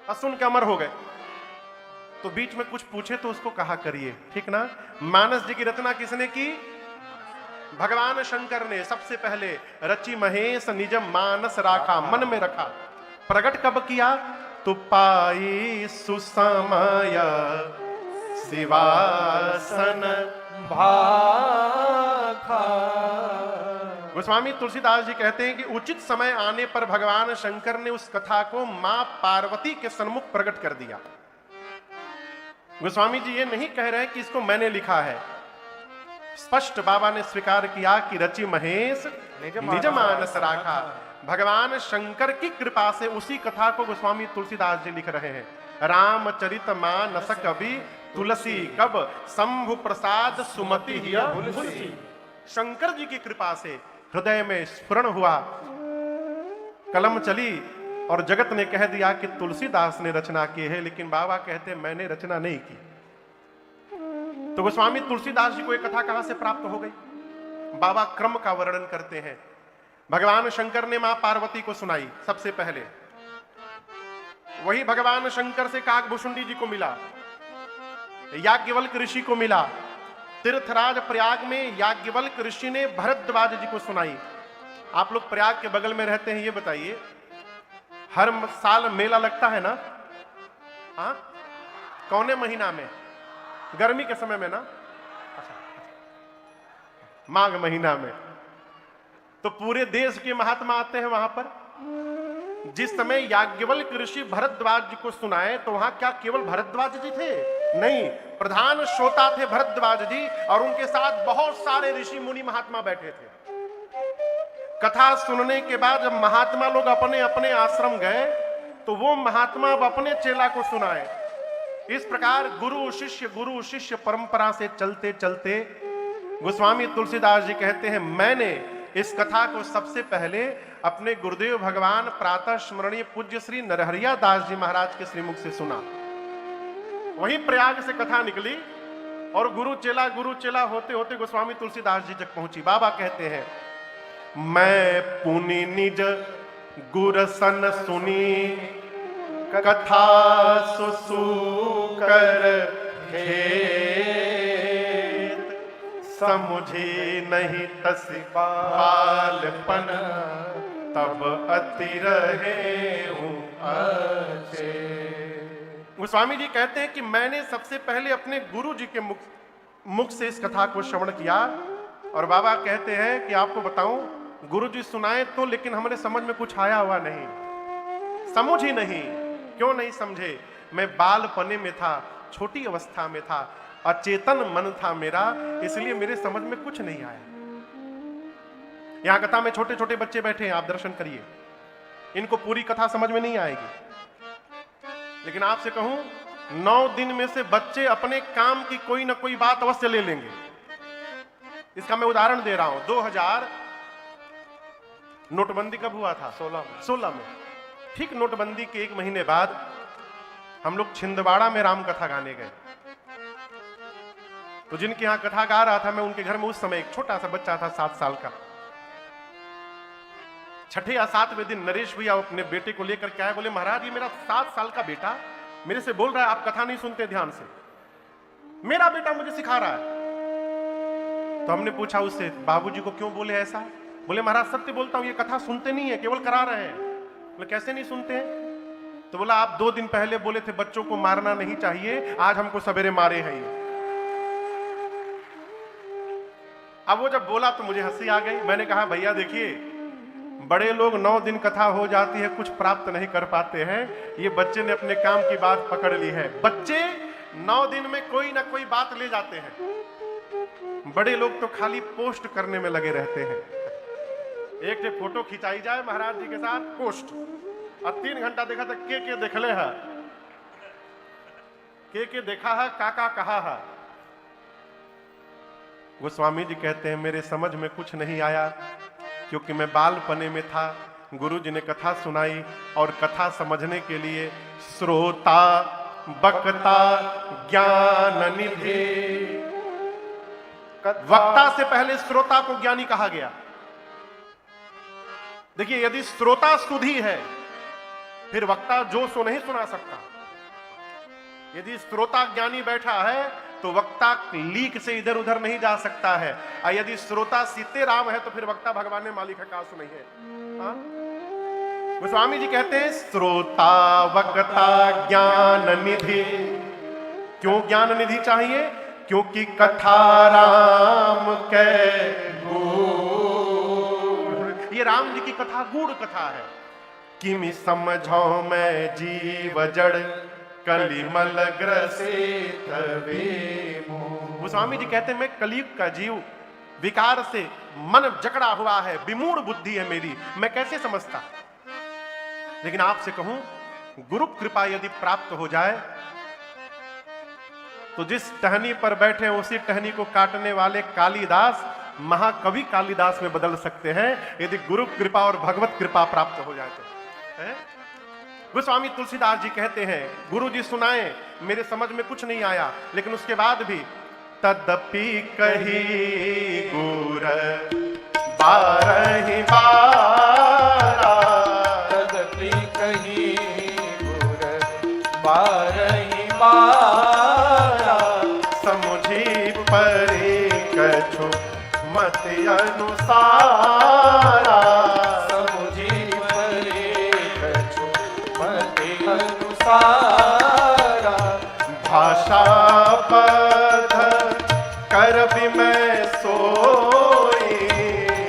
और सुन के अमर हो गए। तो बीच में कुछ पूछे तो उसको कहा करिए, ठीक ना? मानस जी की रचना किसने की? भगवान शंकर ने सबसे पहले। रची महेश निज मानस राखा, मन में रखा। प्रकट कब किया? तो पाई सुसमय शिवासन भाखा। गोस्वामी तुलसीदास जी कहते हैं कि उचित समय आने पर भगवान शंकर ने उस कथा को मां पार्वती के सन्मुख प्रकट कर दिया। गोस्वामी जी ये नहीं कह रहे कि इसको मैंने लिखा है। स्पष्ट बाबा ने स्वीकार किया कि रची महेश निज मानस राखा। भगवान शंकर की कृपा से उसी कथा को गोस्वामी तुलसीदास जी लिख रहे हैं। रामचरित मानस कवि तुलसी कब शंभु प्रसाद सुमति हिय भुलसी। शंकर जी की कृपा से हृदय में स्फुरण हुआ, कलम चली और जगत ने कह दिया कि तुलसीदास ने रचना की है, लेकिन बाबा कहते मैंने रचना नहीं की। तो गोस्वामी तुलसीदास जी को एक कथा कहां से प्राप्त हो गई? बाबा क्रम का वर्णन करते हैं। भगवान शंकर ने मां पार्वती को सुनाई सबसे पहले, वही भगवान शंकर से काकभूषुंडी जी को मिला, याज्ञवल्क्य ऋषि को मिला। तीर्थराज प्रयाग में याज्ञवल्क्य ऋषि ने भरद्वाज जी को सुनाई। आप लोग प्रयाग के बगल में रहते हैं, ये बताइए हर साल मेला लगता है ना? हाँ, कौने महीना में? गर्मी के समय में ना? माघ महीना में। तो पूरे देश के महात्मा आते हैं वहां पर। जिस समय याज्ञवल्क्य ऋषि भरद्वाज जी को सुनाए तो वहां क्या केवल भरद्वाज जी थे? नहीं, प्रधान श्रोता थे भरद्वाज जी, और उनके साथ बहुत सारे ऋषि मुनि महात्मा बैठे थे। कथा सुनने के बाद जब महात्मा लोग अपने अपने आश्रम गए तो वो महात्मा अब अपने चेला को सुनाए। इस प्रकार गुरु शिष्य परंपरा से चलते चलते गोस्वामी तुलसीदास जी कहते हैं मैंने इस कथा को सबसे पहले अपने गुरुदेव भगवान प्रातः स्मरणीय पूज्य श्री नरहरिया दास जी महाराज के श्रीमुख से सुना। वहीं प्रयाग से कथा निकली और गुरु चेला होते होते गोस्वामी तुलसीदास जी तक पहुंची। बाबा कहते हैं मैं पुनि निज गुर सन सुनी कथा सुसूकर समुझी नहीं तस बालपन तब अति रहे हूं अच्छे। गोस्वामी जी कहते हैं कि मैंने सबसे पहले अपने गुरु जी के मुख से इस कथा को श्रवण किया, और बाबा कहते हैं कि आपको बताऊं गुरु जी सुनाए तो, लेकिन हमारे समझ में कुछ आया हुआ नहीं, समझ ही नहीं। क्यों नहीं समझे? मैं बालपने में था, छोटी अवस्था में था, अचेतन मन था मेरा, इसलिए मेरे समझ में कुछ नहीं आया। यहां कथा में छोटे छोटे बच्चे बैठे हैं, आप दर्शन करिए, इनको पूरी कथा समझ में नहीं आएगी। लेकिन आपसे कहूं 9 दिन में से बच्चे अपने काम की कोई ना कोई बात अवश्य ले लेंगे। इसका मैं उदाहरण दे रहा हूं। 2000 नोटबंदी कब हुआ था? 16 में। ठीक नोटबंदी के 1 महीने बाद हम लोग छिंदवाड़ा में राम कथा गाने गए। तो जिनके यहां कथा गा रहा था, मैं उनके घर में उस समय एक छोटा सा बच्चा था, 7 साल का। छठे या 7वें दिन नरेश भैया अपने बेटे को लेकर के आए। बोले महाराज ये मेरा 7 साल का बेटा मेरे से बोल रहा है आप कथा नहीं सुनते ध्यान से। मेरा बेटा मुझे सिखा रहा है। तो हमने पूछा उससे बाबूजी को क्यों बोले ऐसा? बोले महाराज सत्य बोलता हूं ये कथा सुनते नहीं है, केवल करा रहे हैं। बोले कैसे नहीं सुनते हैं? तो बोला आप 2 दिन पहले बोले थे बच्चों को मारना नहीं चाहिए, आज हमको सवेरे मारे हैं ये। अब वो जब बोला तो मुझे हंसी आ गई। मैंने कहा भैया देखिए, बड़े लोग 9 दिन कथा हो जाती है, कुछ प्राप्त नहीं कर पाते हैं। ये बच्चे ने अपने काम की बात पकड़ ली है। बच्चे 9 दिन में कोई ना कोई बात ले जाते हैं। बड़े लोग तो खाली पोस्ट करने में लगे रहते हैं। एक से फोटो खिंचाई जाए महाराज जी के साथ, पोस्ट, और 3 घंटा देखा था के देखले है, के देखा है, काका कहा है। गोस्वामी जी कहते हैं मेरे समझ में कुछ नहीं आया, क्योंकि मैं बालपने में था। गुरु जी ने कथा सुनाई और कथा समझने के लिए श्रोता वक्ता ज्ञान निधि, वक्ता से पहले श्रोता को ज्ञानी कहा गया। देखिए यदि श्रोता सुधी है फिर वक्ता जो सो नहीं सुना सकता। यदि श्रोता ज्ञानी बैठा है तो वक्ता लीक से इधर उधर नहीं जा सकता है। और यदि श्रोता सीते राम है तो फिर वक्ता भगवान ने मालिक है, का सुनी है। गोस्वामी जी कहते हैं श्रोता वक्ता ज्ञान निधि। क्यों ज्ञान निधि चाहिए? क्योंकि कथा राम के गूढ़, ये राम जी की कथा गूढ़ कथा है। किमि समझो मैं जीव जड़ कलिमल ग्रसित वेमो। गोस्वामी जी कहते हैं मैं कलयुग का जीव, विकार से मन जकड़ा हुआ है, विमूढ़ बुद्धि है मेरी, मैं कैसे समझता। लेकिन आपसे कहूं गुरु कृपा यदि प्राप्त हो जाए तो जिस टहनी पर बैठे उसी टहनी को काटने वाले कालिदास महाकवि कालिदास में बदल सकते हैं, यदि गुरु कृपा और भगवत कृपा प्राप्त हो जाए तो। गोस्वामी तुलसीदास जी कहते हैं गुरु जी सुनाए मेरे समझ में कुछ नहीं आया, लेकिन उसके बाद भी तदपि कही गुर बारहि बारा, तदपि कही गुर बारहि बारा, समुझी परि कछु मत अनुसारा, समुझी परि कछु मत अनुसारा, भाषा पद कर विमय सोई,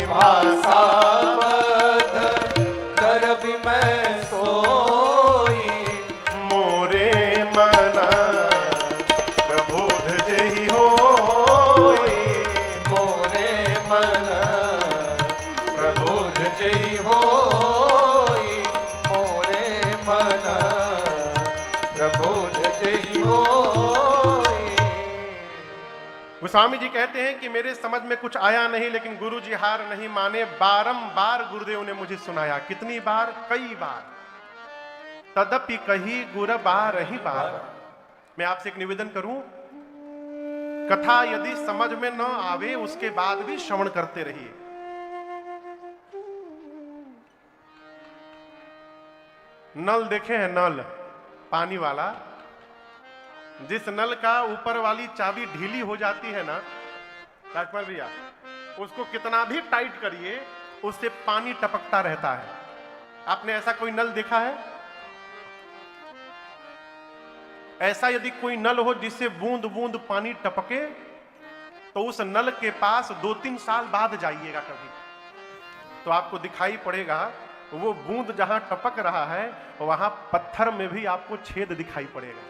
भाषा पद कर विमय सोई, मोरे मन प्रबोध जहि होई, मोरे मन प्रबोध जहि होई, मोरे मन प्रबोध जहि होई। गोस्वामी जी कहते हैं कि मेरे समझ में कुछ आया नहीं, लेकिन गुरु जी हार नहीं माने। बारंबार गुरुदेव ने मुझे सुनाया। कितनी बार? कई बार। तदपि कही गुर बारहि बार। मैं आपसे एक निवेदन करूं, कथा यदि समझ में न आवे उसके बाद भी श्रवण करते रहिए। नल देखे हैं? नल पानी वाला, जिस नल का ऊपर वाली चाबी ढीली हो जाती है ना राजकुमार भैया, उसको कितना भी टाइट करिए उससे पानी टपकता रहता है। आपने ऐसा कोई नल देखा है? ऐसा यदि कोई नल हो जिससे बूंद बूंद पानी टपके तो उस नल के पास 2-3 साल बाद जाइएगा कभी, तो आपको दिखाई पड़ेगा वो बूंद जहां टपक रहा है वहां पत्थर में भी आपको छेद दिखाई पड़ेगा।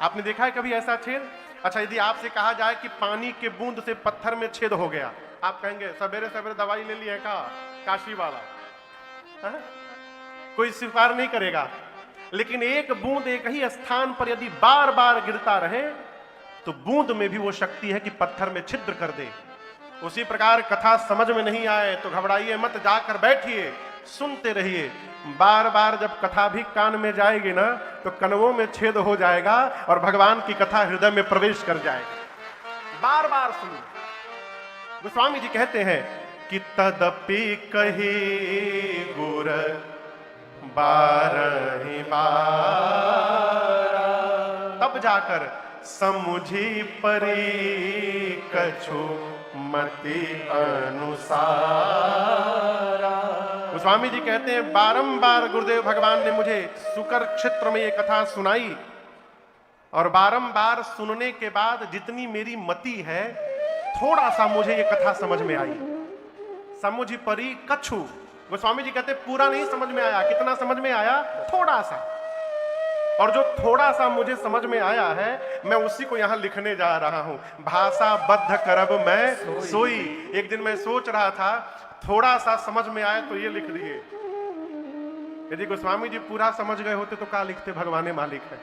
आपने देखा है कभी ऐसा छेद? अच्छा, यदि आपसे कहा जाए कि पानी के बूंद से पत्थर में छेद हो गया, आप कहेंगे सवेरे सवेरे दवाई ले ली है का काशी वाला है? कोई स्वीकार नहीं करेगा। लेकिन एक बूंद एक ही स्थान पर यदि बार बार गिरता रहे तो बूंद में भी वो शक्ति है कि पत्थर में छिद्र कर दे। उसी प्रकार कथा समझ में नहीं आए तो घबराइए मत, जाकर बैठिए, सुनते रहिए। बार बार जब कथा भी कान में जाएगी ना तो कनवों में छेद हो जाएगा और भगवान की कथा हृदय में प्रवेश कर जाएगी। बार बार सुनिए। गोस्वामी जी कहते हैं कि तदपि कही गुर बारहि बारा, तब जाकर समुझी परी कछु मति अनुसारा। गोस्वामी जी कहते हैं बारंबार गुरुदेव भगवान ने मुझे सुकर क्षेत्र में ये कथा सुनाई और बारंबार सुनने के बाद जितनी मेरी मति है थोड़ा सा मुझे ये कथा समझ में आई। समुझी परी कछु, गोस्वामी जी कहते पूरा नहीं समझ में आया। कितना समझ में आया? थोड़ा सा। और जो थोड़ा सा मुझे समझ में आया है मैं उसी को यहां लिखने जा रहा हूं। भाषा बद्ध करब मैं सोई। एक दिन मैं सोच रहा था थोड़ा सा समझ में आए तो ये लिख दिए। यदि गोस्वामी जी पूरा समझ गए होते तो क्या लिखते? भगवान मालिक है।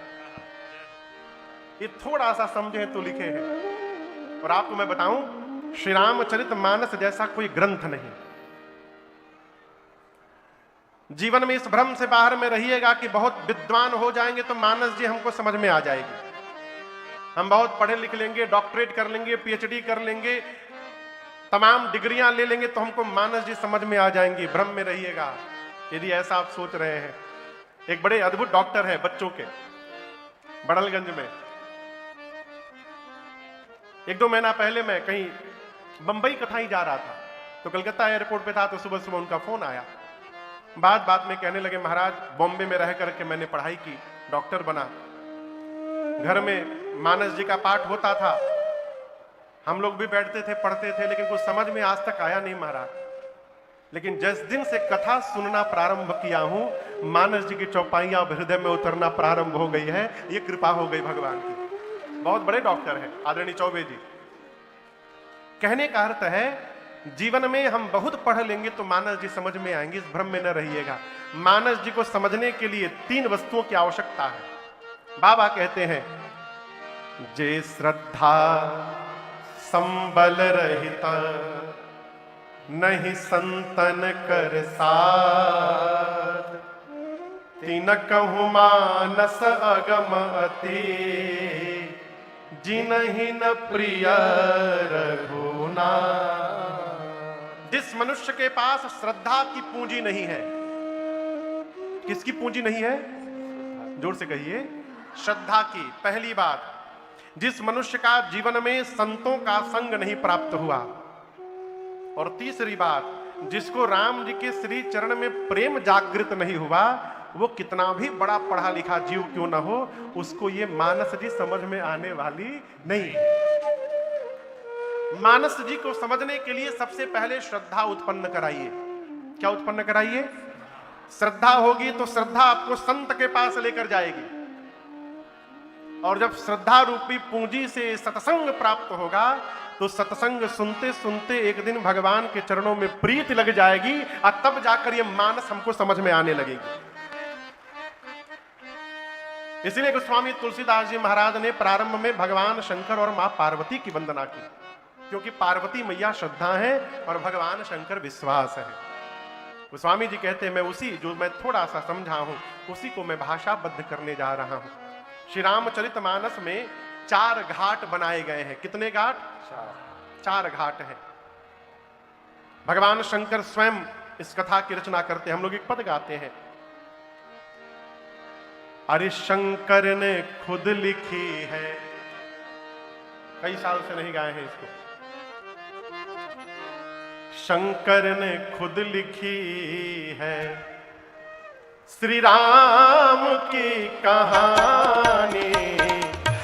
ये थोड़ा सा समझे तो लिखे हैं। और आपको मैं बताऊं, श्री रामचरित मानस जैसा कोई ग्रंथ नहीं। जीवन में इस भ्रम से बाहर में रहिएगा कि बहुत विद्वान हो जाएंगे तो मानस जी हमको समझ में आ जाएगी। हम बहुत पढ़े लिख लेंगे, डॉक्टरेट कर लेंगे, पीएचडी कर लेंगे, तमाम डिग्रियां ले लेंगे तो हमको मानस जी समझ में आ जाएंगी। भ्रम में रहिएगा यदि ऐसा आप सोच रहे हैं। एक बड़े अद्भुत डॉक्टर हैं बच्चों के, बड़लगंज में। एक दो महीना पहले मैं कहीं बंबई कथा ही जा रहा था तो कलकत्ता एयरपोर्ट पे था तो सुबह सुबह उनका फोन आया। बात बात में कहने लगे महाराज बॉम्बे में रह करके मैंने पढ़ाई की, डॉक्टर बना। घर में मानस जी का पाठ होता था, हम लोग भी बैठते थे, पढ़ते थे, लेकिन कुछ समझ में आज तक आया नहीं महाराज। लेकिन जिस दिन से कथा सुनना प्रारंभ किया हूं मानस जी की चौपाइयां हृदय में उतरना प्रारंभ हो गई है। ये कृपा हो गई भगवान की। बहुत बड़े डॉक्टर हैं आदरणीय चौबे जी। कहने का अर्थ है जीवन में हम बहुत पढ़ लेंगे तो मानस जी समझ में आएंगे, इस भ्रम में न रहिएगा। मानस जी को समझने के लिए 3 वस्तुओं की आवश्यकता है। बाबा कहते हैं जे श्रद्धा संबल रहित नहीं संतन कर साथ, तीन कहु मानस अगम अति जिनहि न प्रिय रघुनाथ। जिस मनुष्य के पास श्रद्धा की पूंजी नहीं है, किसकी पूंजी नहीं है? जोर से कहिए, श्रद्धा की। पहली बात, जिस मनुष्य का जीवन में संतों का संग नहीं प्राप्त हुआ। और तीसरी बात, जिसको राम जी के श्री चरण में प्रेम जागृत नहीं हुआ, वो कितना भी बड़ा पढ़ा लिखा जीव क्यों ना हो, उसको ये मानस जी समझ में आने वाली नहीं। मानस जी को समझने के लिए सबसे पहले श्रद्धा उत्पन्न कराइए। क्या उत्पन्न कराइए? श्रद्धा होगी तो श्रद्धा आपको संत के पास लेकर जाएगी। और जब श्रद्धा रूपी पूंजी से सत्संग प्राप्त होगा तो सत्संग सुनते सुनते एक दिन भगवान के चरणों में प्रीति लग जाएगी और तब जाकर ये मानस हमको समझ में आने लगेगी। इसलिए गोस्वामी तुलसीदास जी महाराज ने प्रारंभ में भगवान शंकर और मां पार्वती की वंदना की, क्योंकि पार्वती मैया श्रद्धा है और भगवान शंकर विश्वास है। गोस्वामी जी कहते हैं मैं उसी जो मैं थोड़ा सा समझा हूं उसी को मैं भाषाबद्ध करने जा रहा हूं। श्री रामचरितमानस में 4 घाट बनाए गए हैं। कितने घाट? 4 घाट हैं। भगवान शंकर स्वयं इस कथा की रचना करते हैं। हम लोग एक पद गाते हैं, अरे शंकर ने खुद लिखी है। कई साल से नहीं गाए हैं इसको। शंकर ने खुद लिखी है श्री राम की कहानी।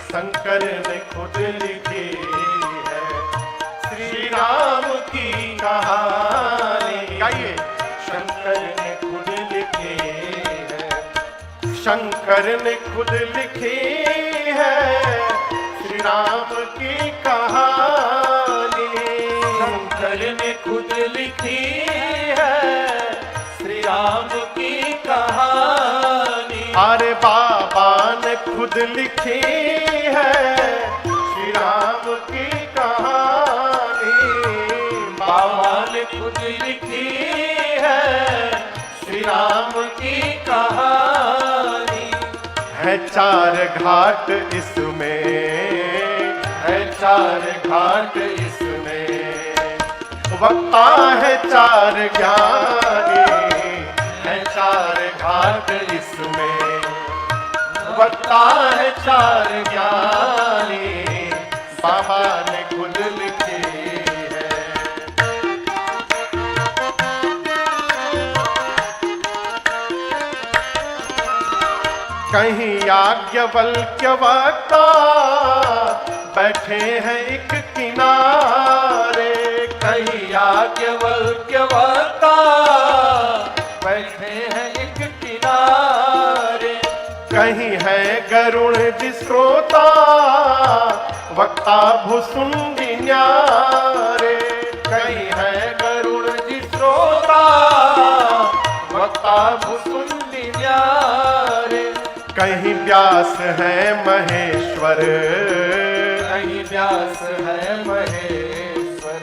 शंकर ने खुद लिखी है श्री राम की कहानी। गाइए, शंकर ने खुद लिखी है, शंकर ने खुद लिखी है श्री राम की कहानी। शंकर ने खुद लिखी है श्री राम की कहानी। अरे बाबा ने खुद लिखी है श्री राम की कहानी, बाबा ने खुद लिखी है श्री राम की कहानी। है चार घाट इसमें, है चार घाट इसमें, वक्ता है चार ज्ञानी, है चार घाट इसमें, वक्ता है चार ज्ञानी, बाबा ने खुद लिखी है। कहीं याज्ञवल्क्य वक्ता बैठे हैं एक किनारे, कहीं याज्ञवल्क्य वक्ता बैठे हैं एक किनारे, कहीं है गरुण जी श्रोता वक्ता भुसुंडी न्यारे, कहीं है गरुड़ जी श्रोता वक्ता भुसुंडी न्यारे, कहीं व्यास है महेश्वर, कहीं व्यास है महेश्वर,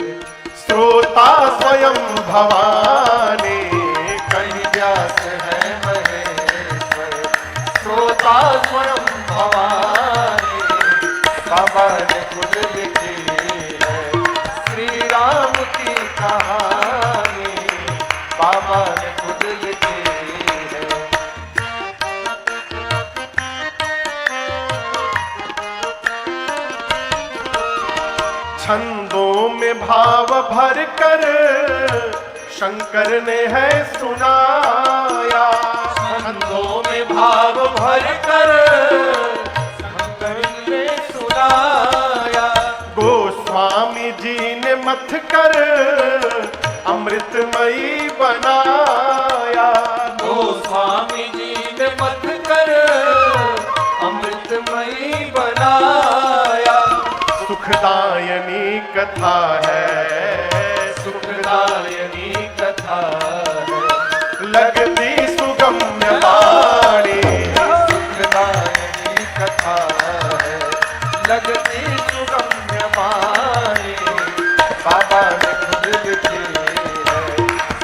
श्रोता स्वयं भवानी, कहीं व्यास है महेश्वर, श्रोता स्वयं भवानी। बाबा ने खुद लिखी है श्री राम की कहानी, बाबा ने खुद लिखी है। छंदों में भाव भर कर शंकर ने है सुनाया, छंदों में भाव भर कर शंकर ने सुनाया, गोस्वामी जी ने मथ कर अमृतमयी बनाया, गोस्वामी जी ने मत कर अमृतमयी बनाया, सुखदायनी कथा है, सुखदायनी कथा है, लगती सुगम्य वाणी, सुखदायनी कथा है, लगती सुगम्य वाणी। बाबा ने खुद लिखी है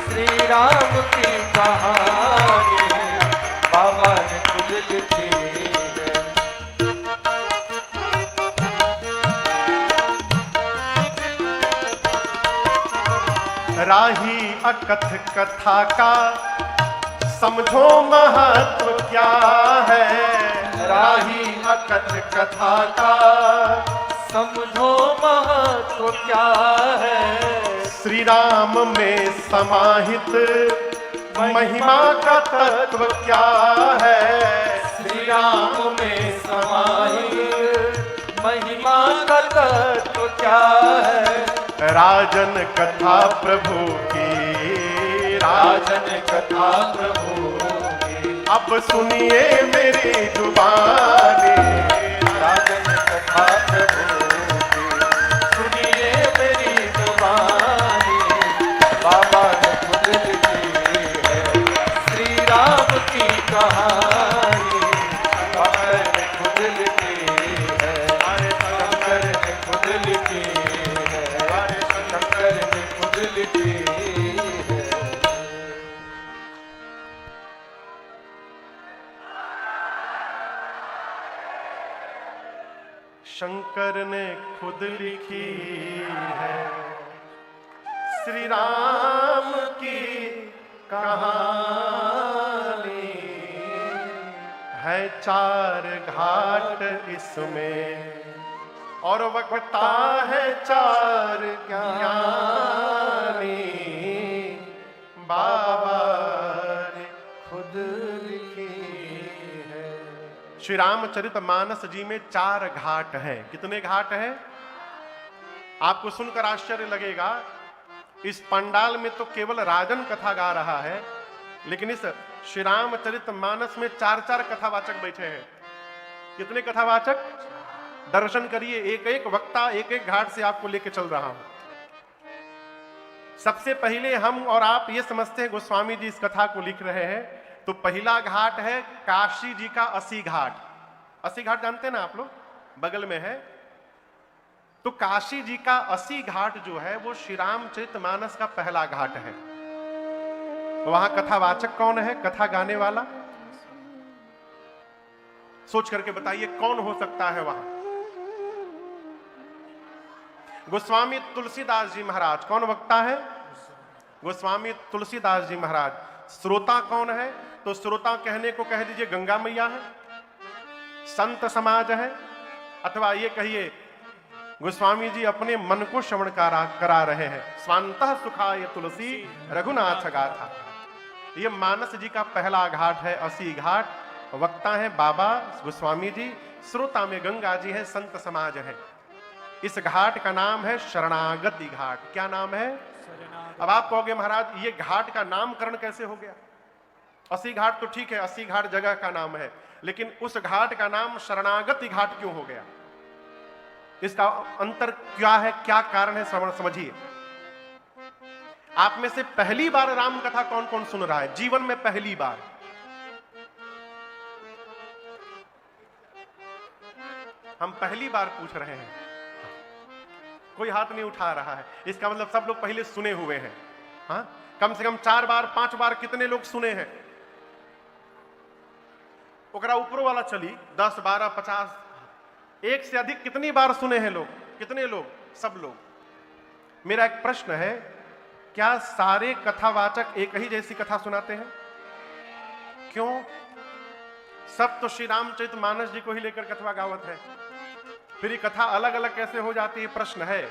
श्री राम की कहानी, बाबा ने खुद लिखी है। राही अकथ कथा का समझो महत्व क्या है, राही अकथ कथा का समझो महत्व क्या है, श्री राम में समाहित महिमा का तत्व क्या है, श्री राम में समाहित महिमा का तत्व क्या है, राजन कथा प्रभु की, राजन कथा प्रभु की, अब सुनिए मेरी जुबानी, राजन कथा प्रभु की, सुनिए मेरी जुबानी। बाबा ने खुद लिखी है श्री राम की कहानी, बाबा ने खुद लिखी है, शंकर ने खुद लिखी है, शंकर ने खुद लिखी है। शंकर ने खुद लिखी है श्री राम की कहानी, है चार घाट इसमें और वक्ता है चार ज्ञानी, बाबा ने खुद लिखी है। श्री रामचरितमानस जी में चार घाट हैं। कितने घाट हैं? आपको सुनकर आश्चर्य लगेगा, इस पंडाल में तो केवल राजन कथा गा रहा है, लेकिन इस श्री रामचरितमानस में चार चार कथावाचक बैठे हैं। कितने कथावाचक? दर्शन करिए, एक एक वक्ता एक एक घाट से आपको लेके चल रहा हूं। सबसे पहले हम और आप ये समझते हैं गोस्वामी जी इस कथा को लिख रहे हैं, तो पहला घाट है काशी जी का 80 घाट। 80 घाट जानते हैं ना आप लोग, बगल में है। तो काशी जी का 80 घाट जो है वो श्री रामचरितमानस का पहला घाट है। वहां कथावाचक कौन है, कथा गाने वाला? सोच करके बताइए कौन हो सकता है वहां? गोस्वामी तुलसीदास जी महाराज। कौन वक्ता है? गोस्वामी तुलसीदास जी महाराज। श्रोता कौन है? तो श्रोता कहने को कह दीजिए गंगा मैया है, संत समाज है, अथवा ये कहिए गोस्वामी जी अपने मन को श्रवण करा रहे हैं। स्वांतः सुखाय तुलसी रघुनाथ गाथा। ये मानस जी का पहला घाट है, 80 घाट। वक्ता है बाबा गोस्वामी जी, श्रोता में गंगा जी है, संत समाज है। इस घाट का नाम है शरणागति घाट। क्या नाम है? अब आप कहोगे महाराज ये घाट का नामकरण कैसे हो गया? 80 घाट तो ठीक है, 80 घाट जगह का नाम है, लेकिन उस घाट का नाम शरणागति घाट क्यों हो गया? इसका अंतर क्या है, क्या कारण है, समझिए। आप में से पहली बार राम कथा कौन कौन सुन रहा है जीवन में? पहली बार हम पहली बार पूछ रहे हैं, कोई हाथ नहीं उठा रहा है। इसका मतलब सब लोग पहले सुने हुए हैं। हाँ, कम से कम 4 बार 5 बार कितने लोग सुने हैं? ओकरा ऊपर वाला चली 10 12 50, एक से अधिक कितनी बार सुने हैं लोग? कितने लोग? सब लोग। मेरा एक प्रश्न है, क्या सारे कथावाचक एक ही जैसी कथा सुनाते हैं? क्यों? सब तो श्री रामचरितमानस जी को ही लेकर कथा गावत है, फिर ये कथा अलग अलग कैसे हो जाती है? प्रश्न है।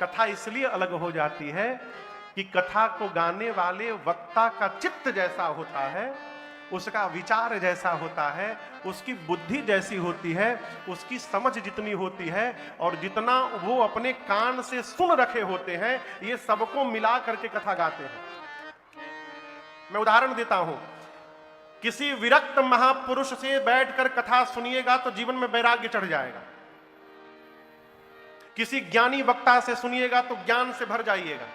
कथा इसलिए अलग हो जाती है कि कथा को गाने वाले वक्ता का चित्त जैसा होता है, उसका विचार जैसा होता है, उसकी बुद्धि जैसी होती है, उसकी समझ जितनी होती है, और जितना वो अपने कान से सुन रखे होते हैं, ये सबको मिला करके कथा गाते हैं। मैं उदाहरण देता हूं, किसी विरक्त महापुरुष से बैठकर कथा सुनिएगा तो जीवन में वैराग्य चढ़ जाएगा। किसी ज्ञानी वक्ता से सुनिएगा तो ज्ञान से भर जाइएगा।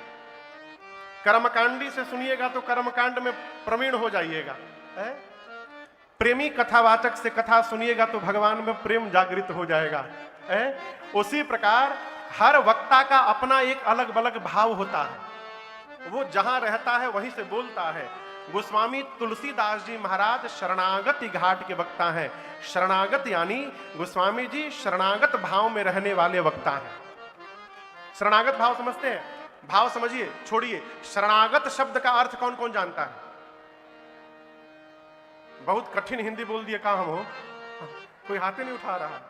कर्मकांडी से सुनिएगा तो कर्मकांड में प्रवीण हो जाइएगा। प्रेमी कथावाचक से कथा सुनिएगा तो भगवान में प्रेम जागृत हो जाएगा। उसी प्रकार हर वक्ता का अपना एक अलग अलग भाव होता है, वो जहां रहता है वहीं से बोलता है। गोस्वामी तुलसीदास जी महाराज शरणागति घाट के वक्ता हैं। शरणागत यानी गोस्वामी जी शरणागत भाव में रहने वाले वक्ता हैं। शरणागत भाव समझते हैं? भाव समझिए, छोड़िए। शरणागत शब्द का अर्थ कौन कौन जानता है? बहुत कठिन हिंदी बोल दिया, कहां हम हो? कोई हाथ नहीं उठा रहा।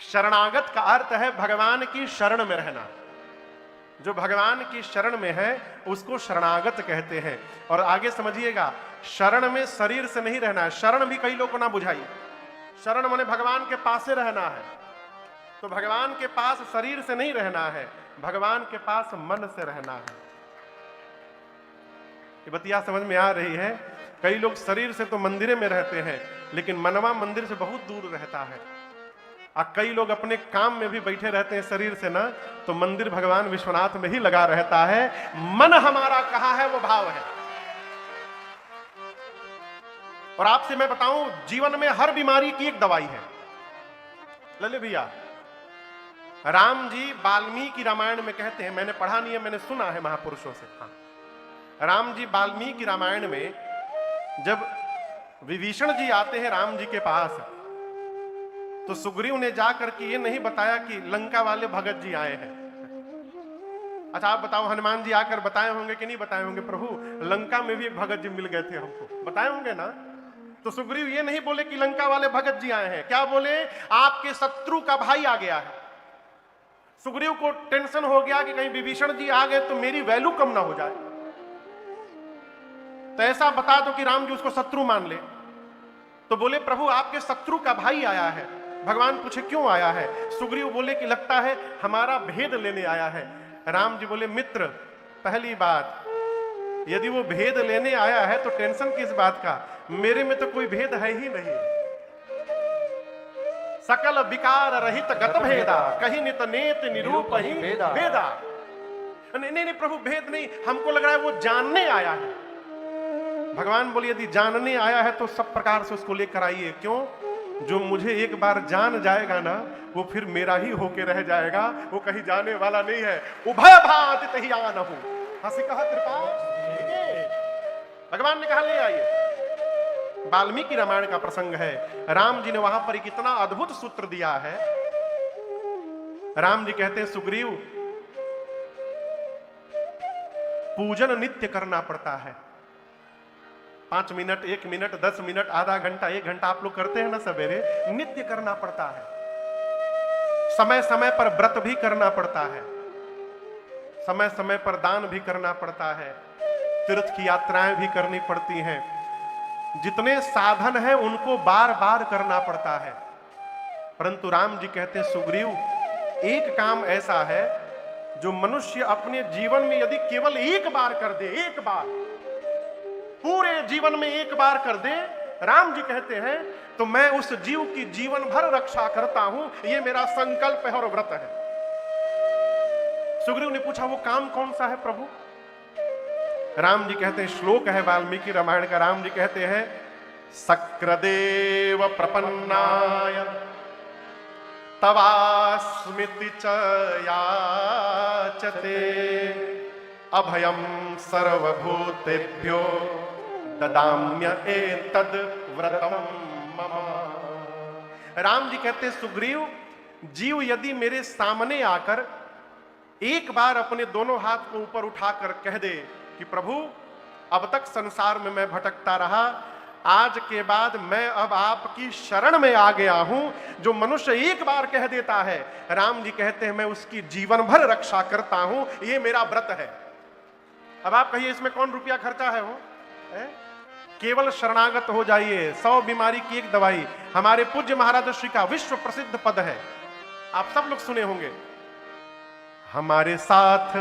शरणागत का अर्थ है भगवान की शरण में रहना। जो भगवान की शरण में है उसको शरणागत कहते हैं। और आगे समझिएगा, शरण में शरीर से नहीं रहना है। शरण भी कई लोग को ना बुझाइए। शरण माने भगवान के पास से रहना है, तो भगवान के पास शरीर से नहीं रहना है, भगवान के पास मन से रहना है। ये बतिया समझ में आ रही है? कई लोग शरीर से तो मंदिर में रहते हैं, लेकिन मनवा मंदिर से बहुत दूर रहता है। और कई लोग अपने काम में भी बैठे रहते हैं शरीर से ना, तो मंदिर भगवान विश्वनाथ में ही लगा रहता है। मन हमारा कहाँ है, वो भाव है। और आपसे मैं बताऊं, जीवन में हर बीमारी की एक दवाई है। लले भैया, राम जी वाल्मीकि रामायण में कहते हैं, मैंने पढ़ा नहीं है, मैंने सुना है महापुरुषों से। हाँ, राम जी वाल्मीकि रामायण में जब विभीषण जी आते हैं राम जी के पास, तो सुग्रीव ने जाकर के ये नहीं बताया कि लंका वाले भगत जी आए हैं। अच्छा आप बताओ, हनुमान जी आकर बताए होंगे कि नहीं बताए होंगे? प्रभु लंका में भी एक भगत जी मिल गए थे हमको, बताए होंगे ना? तो सुग्रीव ये नहीं बोले कि लंका वाले भगत जी आए हैं, क्या बोले? आपके शत्रु का भाई आ गया है। सुग्रीव को टेंशन हो गया कि कहीं विभीषण जी आ गए तो मेरी वैल्यू कम ना हो जाए, तो ऐसा बता दो कि राम जी उसको शत्रु मान ले। तो बोले प्रभु आपके शत्रु का भाई आया है। भगवान पूछे क्यों आया है? सुग्रीव बोले कि लगता है हमारा भेद लेने आया है। राम जी बोले मित्र, पहली बात, यदि वो भेद लेने आया है तो टेंशन किस बात का? मेरे में तो कोई भेद है ही नहीं। सकल विकार रहित गत भेदा, कहीं नित नेत निरूप ही भेदा। नहीं नहीं प्रभु भेद नहीं, हमको लग रहा है वो जानने आया है। भगवान बोले यदि जानने आया है तो सब प्रकार से उसको लेकर आइए। क्यों? जो मुझे एक बार जान जाएगा ना, वो फिर मेरा ही होके रह जाएगा, वो कहीं जाने वाला नहीं है। उभय भांति तही आन हूं, हंसी कहा कृपा। भगवान ने कहा ले आइए। वाल्मीकि रामायण का प्रसंग है। राम जी ने वहां पर एक इतना अद्भुत सूत्र दिया है। राम जी कहते हैं सुग्रीव, पूजन नित्य करना पड़ता है। 5 मिनट, 1 मिनट, 10 मिनट, आधा घंटा, 1 घंटा आप लोग करते हैं ना सवेरे, नित्य करना पड़ता है। समय समय पर व्रत भी करना पड़ता है, समय समय पर दान भी करना पड़ता है, तीर्थ की यात्राएं भी करनी पड़ती हैं। जितने साधन हैं उनको बार बार करना पड़ता है। परंतु राम जी कहते हैं सुग्रीव, एक काम ऐसा है जो मनुष्य अपने जीवन में यदि केवल एक बार कर दे, एक बार, पूरे जीवन में एक बार कर दे, राम जी कहते हैं, तो मैं उस जीव की जीवन भर रक्षा करता हूं। यह मेरा संकल्प है और व्रत है। सुग्रीव ने पूछा वो काम कौन सा है प्रभु? राम जी कहते हैं, श्लोक है वाल्मीकि रामायण का। राम जी कहते हैं, सक्रदेव प्रपन्नाय तवास्मिति च याचते अभयम सर्वभूतेभ्यो ददाम्य एतद व्रतम मम। राम जी कहते हैं सुग्रीव, जीव यदि मेरे सामने आकर एक बार अपने दोनों हाथ को ऊपर उठाकर कह दे कि प्रभु अब तक संसार में मैं भटकता रहा, आज के बाद मैं अब आपकी शरण में आ गया हूं। जो मनुष्य एक बार कह देता है, राम जी कहते हैं, मैं उसकी जीवन भर रक्षा करता हूं। ये मेरा व्रत है। अब आप कहिए इसमें कौन रुपया खर्चा है? हो केवल शरणागत हो जाइए, 100 बीमारी की एक दवाई। हमारे पूज्य महाराज श्री का विश्व प्रसिद्ध पद है, आप सब लोग सुने होंगे। हमारे साथ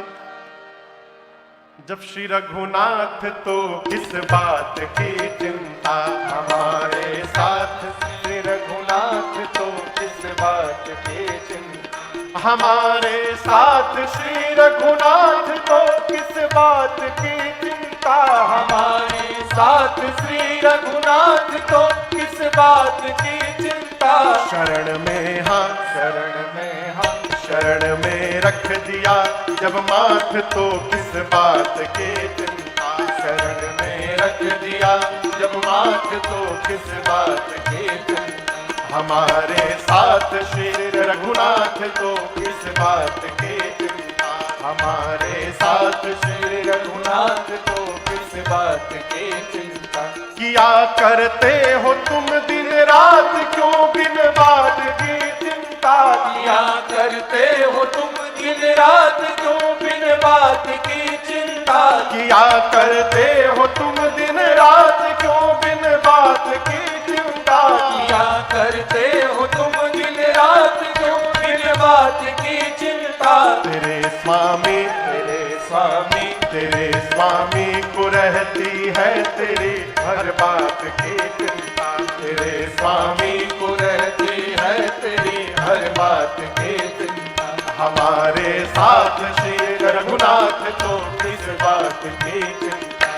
जब श्री रघुनाथ तो किस बात की चिंता, हमारे साथ श्री रघुनाथ तो किस बात की चिंता, हमारे साथ श्री रघुनाथ तो किस बात की चिंता, हमारे साथ श्री रघुनाथ तो किस बात की चिंता। शरण में हाँ, शरण में हम शरण में रख दिया जब माथ तो किस बात की चिंता। शरण में रख दिया जब माथ तो किस बात की चिंता, हमारे साथ श्री रघुनाथ तो किस बात की चिंता। हमारे साथ श्री रघुनाथ तो किस बात की चिंता। किया करते हो तुम दिन रात क्यों बिन बात की चिंता। किया करते हो तुम दिन रात क्यों बिन बात की चिंता। किया करते हो तुम दिन रात क्यों बिन बात की चिंता। किया करते हो तुम दिन रात क्यों बिन बात की चिंता। तेरे स्वामी, तेरे स्वामी, तेरे स्वामी को रहती है तेरी हर बात की चिंता। तेरे स्वामी को रहती है तेरी हर बात की चिंता। हमारे साथ श्री रघुनाथ तो किस बात की चिंता।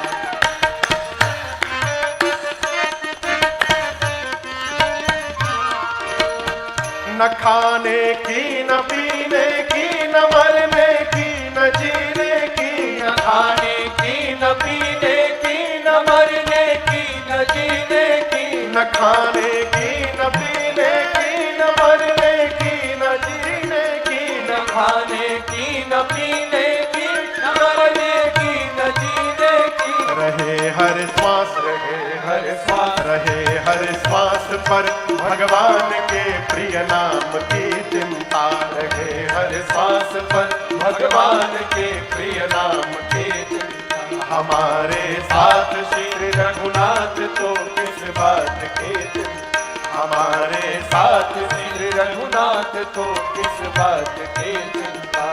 न खाने की, न पीने की, न मरने की, न जीने की, न खाने की, न पीने की, न मरने की, न जीने की। न खाने की, न पीने की, न मरने की, न जीने की। न खाने की, न पीने की, न मरने की, न जीने की। रहे हर श्वास, रहे हर श्वास, रहे हर श्वास पर भगवान के प्रिय नाम की चिंता। रहे हर श्वास पर भगवान के प्रिय नाम की चिंता। हमारे साथ श्री रघुनाथ तो किस बात की चिंता। हमारे साथ श्री रघुनाथ तो किस बात की चिंता।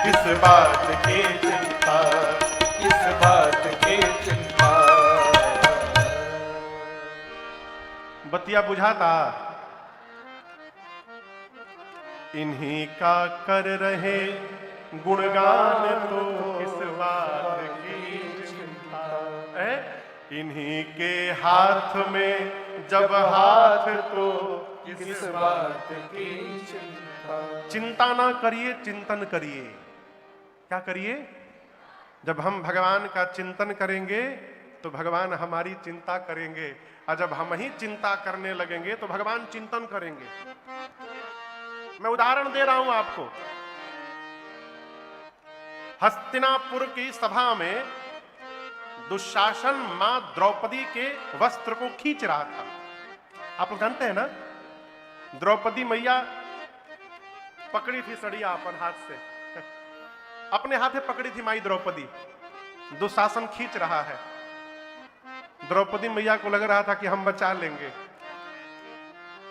किस बात की चिंता। किस बात की चिंता। बतिया बुझाता। इन्हीं का कर रहे गुणगान तो किस बात की चिंता है। इन्हीं के हाथ में जब हाथ तो किस बात की चिंता। चिंता ना करिए, चिंतन करिए। क्या करिए? जब हम भगवान का चिंतन करेंगे तो भगवान हमारी चिंता करेंगे, और जब हम ही चिंता करने लगेंगे तो भगवान चिंतन करेंगे। मैं उदाहरण दे रहा हूं आपको। हस्तिनापुर की सभा में दुशासन मां द्रौपदी के वस्त्र को खींच रहा था। आप लोग जानते हैं ना, द्रौपदी मैया पकड़ी थी सड़िया अपन हाथ से, अपने हाथे पकड़ी थी माई द्रौपदी। दुशासन खींच रहा है। द्रौपदी मैया को लग रहा था कि हम बचा लेंगे,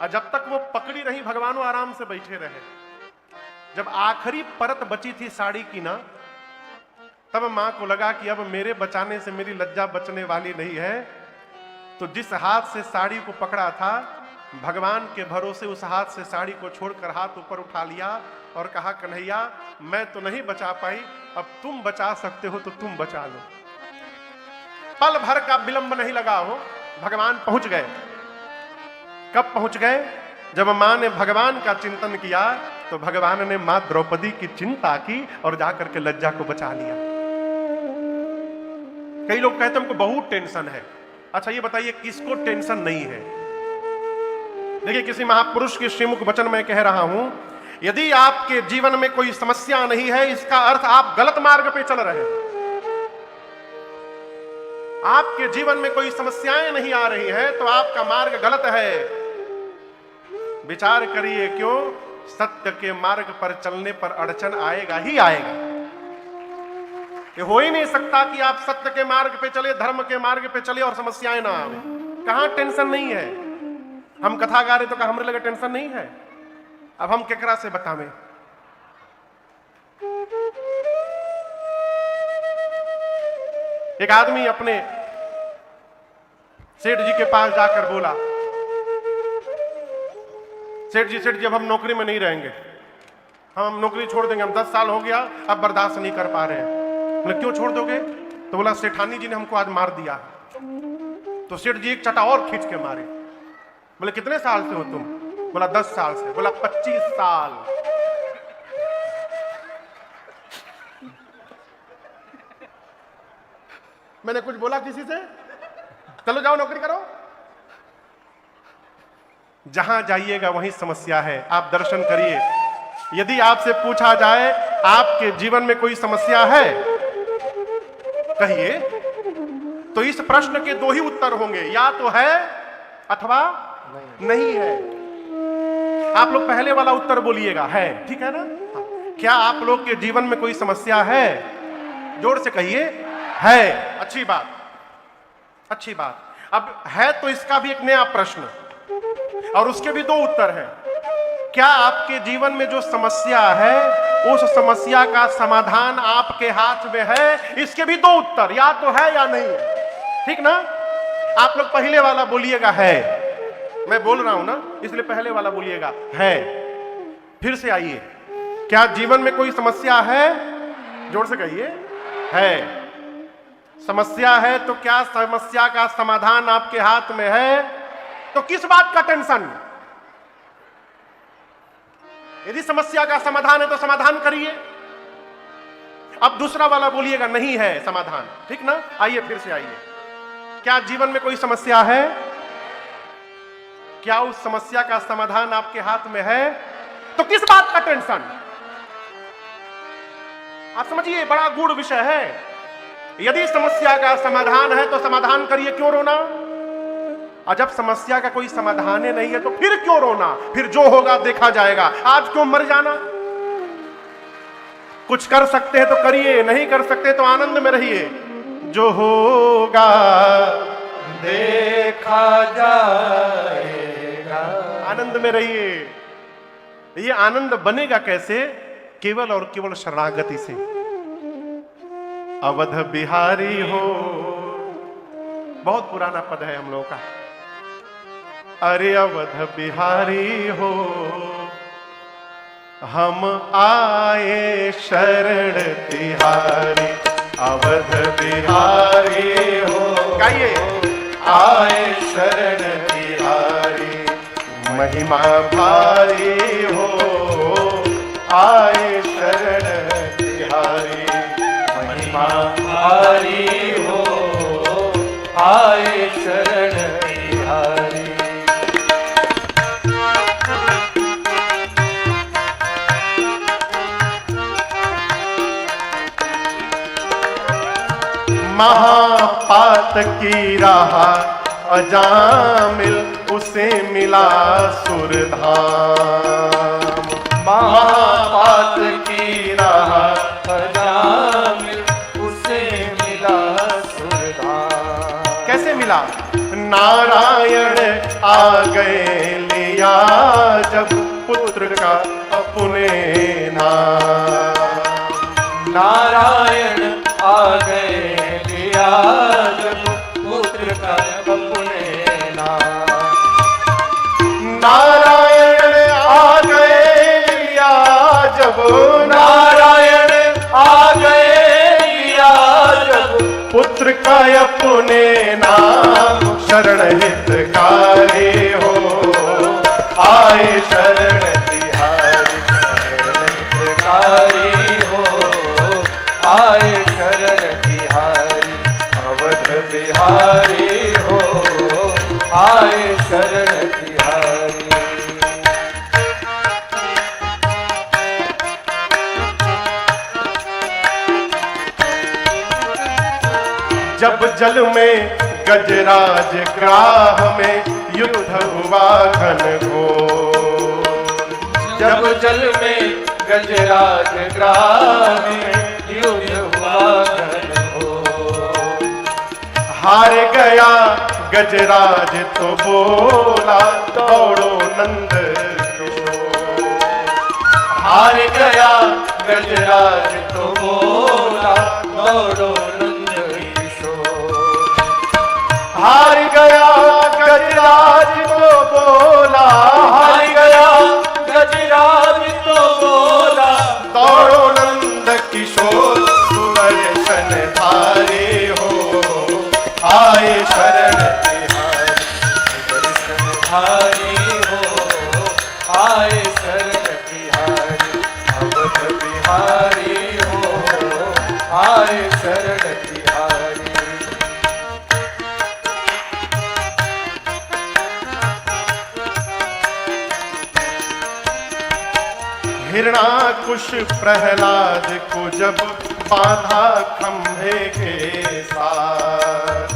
और जब तक वो पकड़ी रही भगवान आराम से बैठे रहे। जब आखिरी परत बची थी साड़ी की ना, तब मां को लगा कि अब मेरे बचाने से मेरी लज्जा बचने वाली नहीं है। तो जिस हाथ से साड़ी को पकड़ा था, भगवान के भरोसे उस हाथ से साड़ी को छोड़कर हाथ ऊपर उठा लिया और कहा, कन्हैया मैं तो नहीं बचा पाई, अब तुम बचा सकते हो तो तुम बचा लो। पल भर का विलंब नहीं लगा हो, भगवान पहुंच गए। कब पहुंच गए? जब मां ने भगवान का चिंतन किया तो भगवान ने मां द्रौपदी की चिंता की और जाकर के लज्जा को बचा लिया। कई लोग कहते हैं हमको बहुत टेंशन है। अच्छा ये बताइए किसको टेंशन नहीं है? देखिए, किसी महापुरुष के श्रीमुख वचन में कह रहा हूं, यदि आपके जीवन में कोई समस्या नहीं है, इसका अर्थ आप गलत मार्ग पे चल रहे हैं। आपके जीवन में कोई समस्याएं नहीं आ रही हैं तो आपका मार्ग गलत है। विचार करिए, क्यों? सत्य के मार्ग पर चलने पर अड़चन आएगा ही आएगा। ये हो ही नहीं सकता कि आप सत्य के मार्ग पे चले, धर्म के मार्ग पे चले और समस्याएं ना आवे। कहां टेंशन नहीं है? हम कथा गा रहे तो कहा हमरे लगे टेंशन नहीं है। अब हम केकरा से बतावें? एक आदमी अपने सेठ जी के पास जाकर बोला, सेठ जी अब हम नौकरी में नहीं रहेंगे, हम नौकरी छोड़ देंगे, हम 10 साल हो गया, अब बर्दाश्त नहीं कर पा रहे हैं। बोले क्यों छोड़ दोगे? तो बोला सेठानी जी ने हमको आज मार दिया। तो सेठ जी एक चटा और खींच के मारे। बोले कितने साल से हो तुम? बोला 10 साल से। बोला 25 साल। मैंने कुछ बोला किसी से? चलो जाओ नौकरी करो। जहां जाइएगा वहीं समस्या है। आप दर्शन करिए, यदि आपसे पूछा जाए आपके जीवन में कोई समस्या है कहिए, तो इस प्रश्न के 2 ही उत्तर होंगे, या तो है अथवा नहीं है। आप लोग पहले वाला उत्तर बोलिएगा, है। ठीक है ना? क्या आप लोग के जीवन में कोई समस्या है? जोर से कहिए, है। अच्छी बात, अच्छी बात। अब है तो इसका भी एक नया प्रश्न, और उसके भी 2 उत्तर हैं। क्या आपके जीवन में जो समस्या है उस समस्या का समाधान आपके हाथ में है? इसके भी 2 उत्तर, या तो है या नहीं है। ठीक ना? आप लोग पहले वाला बोलिएगा, है। मैं बोल रहा हूं ना, इसलिए पहले वाला बोलिएगा, है। फिर से आइए, क्या जीवन में कोई समस्या है? जोर से कहिए, है। समस्या है तो क्या समस्या का समाधान आपके हाथ में है? तो किस बात का टेंशन? यदि समस्या का समाधान है तो समाधान करिए। अब दूसरा वाला बोलिएगा, नहीं है समाधान। ठीक ना? आइए फिर से आइए, क्या जीवन में कोई समस्या है? क्या उस समस्या का समाधान आपके हाथ में है? तो किस बात का टेंशन? आप समझिए, बड़ा गूढ़ विषय है। यदि समस्या का समाधान है तो समाधान करिए, क्यों रोना? और जब समस्या का कोई समाधान ही नहीं है तो फिर क्यों रोना? फिर जो होगा देखा जाएगा। आज क्यों मर जाना? कुछ कर सकते हैं तो करिए, नहीं कर सकते तो आनंद में रहिए। जो होगा देखा जाएगा। आनंद में रहिए। ये आनंद बनेगा कैसे? केवल और केवल शरणागति से। अवध बिहारी हो, बहुत पुराना पद है हम लोगों का। अरे अवध बिहारी हो, हम आए शरण तिहारी। अवध बिहारी हो, गाइए। आए शरण तिहारी महिमा भारी हो, आए शरण तिहारी महिमा भारी हो, आए शरण तिहारी। महापात की राह अजामिल उसे मिला सुरधाम। महापात की राह अजामिल उसे मिला सुरधाम। कैसे मिला? नारायण आ गए लिया जब पुत्र का अपने नाम। नारायण आ गए लिया जब पुत्र का अपने नाम। नारायण आ गए लिया जब, नारायण आ गए लिया जब पुत्र का अपने नाम। शरण हितकारी हो, आए शरण तिहारी हितकारी हो, आए शरण तिहारी। अवध बिहारी हो, आए शरण तिहारी। जब जल में गजराज ग्राह में युद्ध हुआ घनघोर। जब जल में गजराज ग्राह में युद्ध हुआ घनघोर। हार गया गजराज तो बोला दौड़ो नंद किशोर। हार गया गजराज तो बोला दौड़ो नंद किशोर। हार गया गजराज तो बोला, हार गया गजराज तो बोला दौड़ो नंद किशोर। सुदर्शन धारे हो, आए शरण तिहारी दर्शन धारी हो, आए शरण तिहारी। अवध बिहारी हो, आए शरण तिहारी। हिरणाकुश प्रहलाद को जब बांधा खंभे के साथ।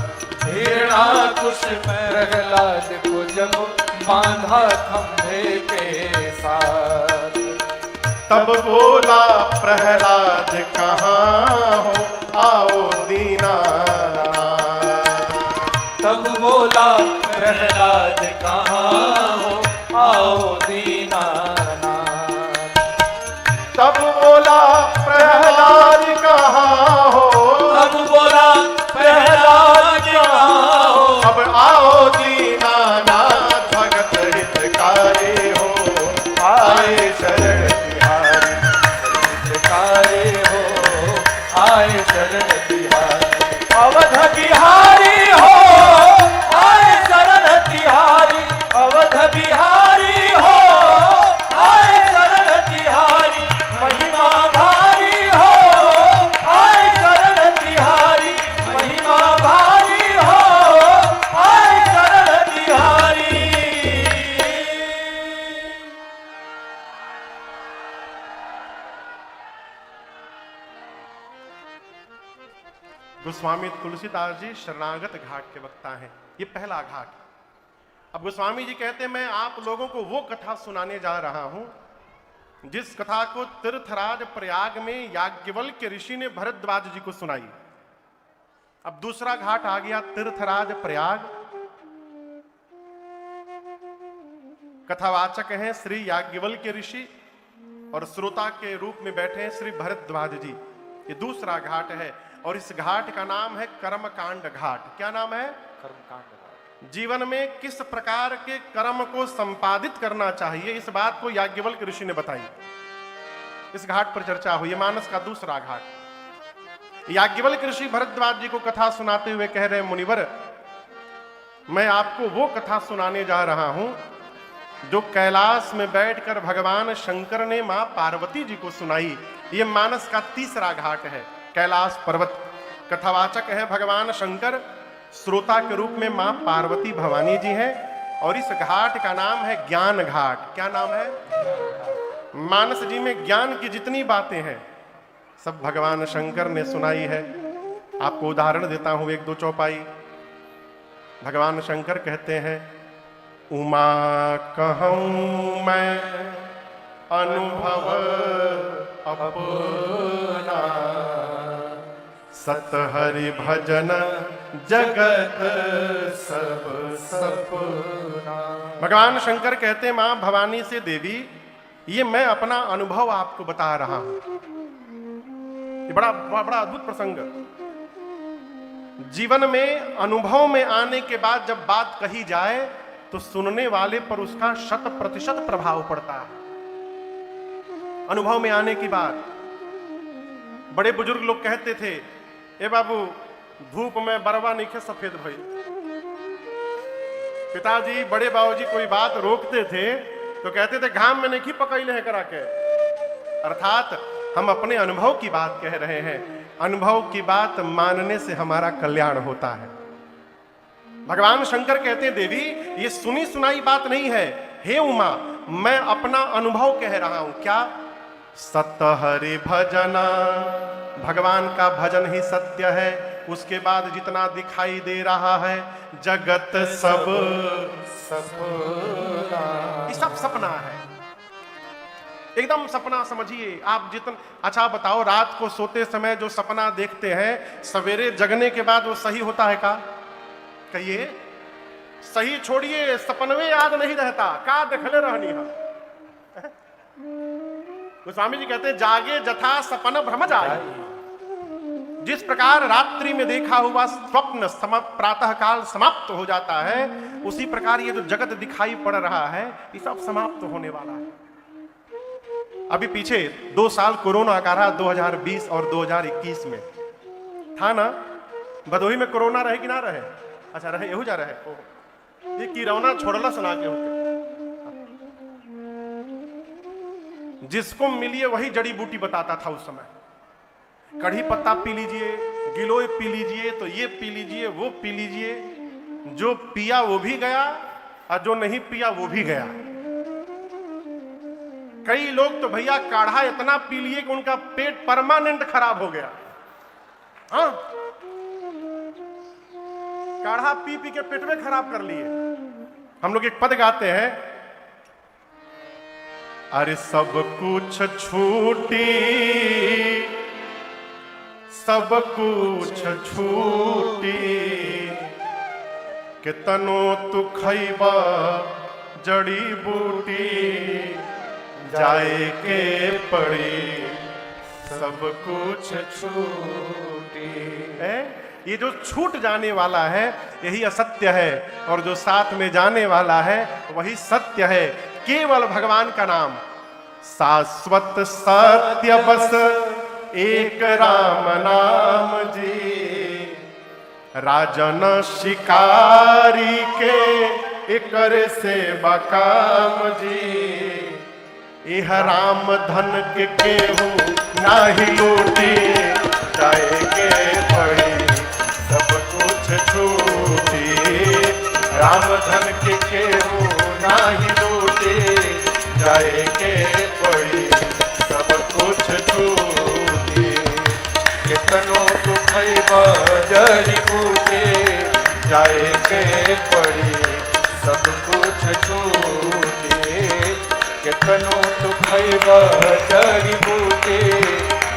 हिरणाकुश प्रहलाद को जब बांधा खंभे के साथ। तब बोला प्रहलाद कहाँ हो, आओ दीनानाथ। तब बोला प्रहलाद कहाँ हो, आओ दीनानाथ। तब बोला प्रहलाद कहाँ हो, तब बोला प्रहलाद कहाँ हो, अब आओ दीनानाथ। भगत हितकारी हो, आए शरण तिहारी हितकारी हो, आए शरण तिहारी। अवध बिहारी हो, आए शरण तिहारी। अवध बिहारी हो, आए शरण तिहारी। महिमा भारी हो, आए शरण तिहारी। महिमा भारी हो, आए शरण तिहारी। गोस्वामी तुलसीदास जी शरणागत घाट के वक्ता हैं। ये पहला घाट। अब गोस्वामी जी कहते हैं, मैं आप लोगों को वो कथा सुनाने जा रहा हूं जिस कथा को तीर्थराज प्रयाग में याज्ञवल्क्य ऋषि ने भरद्वाज जी को सुनाई। अब दूसरा घाट आ गया तीर्थराज प्रयाग। कथावाचक हैं श्री याज्ञवल्क्य ऋषि और श्रोता के रूप में बैठे हैं श्री भरद्वाज जी। ये दूसरा घाट है और इस घाट का नाम है कर्मकांड घाट। क्या नाम है? कर्मकांड घाट। जीवन में किस प्रकार के कर्म को संपादित करना चाहिए, इस बात को याज्ञवल्क्य ऋषि ने बताई। इस घाट पर चर्चा हुई। मानस का दूसरा घाट। याज्ञवल्क्य ऋषि भरद्वाज जी को कथा सुनाते हुए कह रहे, मुनिवर मैं आपको वो कथा सुनाने जा रहा हूं जो कैलाश में बैठकर भगवान शंकर ने मां पार्वती जी को सुनाई। ये मानस का तीसरा घाट है, कैलाश पर्वत। कथावाचक है भगवान शंकर, श्रोता के रूप में मां पार्वती भवानी जी हैं, और इस घाट का नाम है ज्ञान घाट। क्या नाम है? मानस जी में ज्ञान की जितनी बातें हैं सब भगवान शंकर ने सुनाई है। आपको उदाहरण देता हूं, एक दो चौपाई। भगवान शंकर कहते हैं, उमा कहूं मैं अनुभव अपना, सत हरि भजन जगत सब सपना। भगवान शंकर कहते हैं, मां भवानी से, देवी ये मैं अपना अनुभव आपको बता रहा हूं। ये बड़ा अद्भुत प्रसंग। जीवन में अनुभव में आने के बाद जब बात कही जाए तो सुनने वाले पर उसका 100% प्रभाव पड़ता है। अनुभव में आने की बात, बड़े बुजुर्ग लोग कहते थे, ए बाबू धूप में बरवा नहीं सफेद भई। पिताजी बड़े बाबूजी कोई बात रोकते थे तो कहते थे घाम में नहीं पकैले है करा के। अर्थात हम अपने अनुभव की बात कह रहे हैं। अनुभव की बात मानने से हमारा कल्याण होता है। भगवान शंकर कहते हैं, देवी ये सुनी सुनाई बात नहीं है, हे उमा मैं अपना अनुभव कह रहा हूं। क्या? सत हरि भजना, भगवान का भजन ही सत्य है। उसके बाद जितना दिखाई दे रहा है जगत सब सपना, ये सब सपना है, एकदम सपना समझिए आप। जितना अच्छा बताओ, रात को सोते समय जो सपना देखते हैं सवेरे जगने के बाद वो सही होता है का? कहिए, सही छोड़िए, सपनवे याद नहीं रहता, का देखले रहनी है। गोस्वामी जी कहते हैं, जागे जथा सपन भ्रम जाए। जिस प्रकार रात्रि में देखा हुआ स्वप्न प्रातः काल समाप्त हो जाता है, उसी प्रकार ये जो जगत दिखाई पड़ रहा है ये सब समाप्त होने वाला है। अभी पीछे 2 साल कोरोना का रहा, 2020 और 2021 में था ना। भदोही में कोरोना रहे कि ना रहे? अच्छा रहे, यहू जा रहे। ये किरौना छोड़ला सुना के होते, जिसको मिलिए वही जड़ी बूटी बताता था उस समय। कढ़ी पत्ता पी लीजिए, गिलोय पी लीजिए, तो ये पी लीजिए, वो पी लीजिए। जो पिया वो भी गया और जो नहीं पिया वो भी गया। कई लोग तो भैया काढ़ा इतना पी लिए कि उनका पेट परमानेंट खराब हो गया। हाँ, काढ़ा पी पी के पेट में खराब कर लिए। हम लोग एक पद गाते हैं, अरे सब कुछ छूटी, सब कुछ छूटी, कितनो तू खैबा जड़ी बूटी, जाए के पड़ी सब कुछ छूटी। ये जो छूट जाने वाला है यही असत्य है, और जो साथ में जाने वाला है वही सत्य है। केवल भगवान का नाम, शाश्वत सत्य बस एक राम नाम जी। राजन शिकारी के एकर से बकाम जी। यह राम धन के केहू नाही लूटी, जाए के पड़ी सब कुछ छूटी। राम धन के केहू नाही लूटी, जाए के पड़ी सब कुछ छूटी। कितनो तू खैबा जड़ी बूटी, जाए के पड़ी सब कुछ छूटी। कितनो तू खैबा जड़ी बूटी,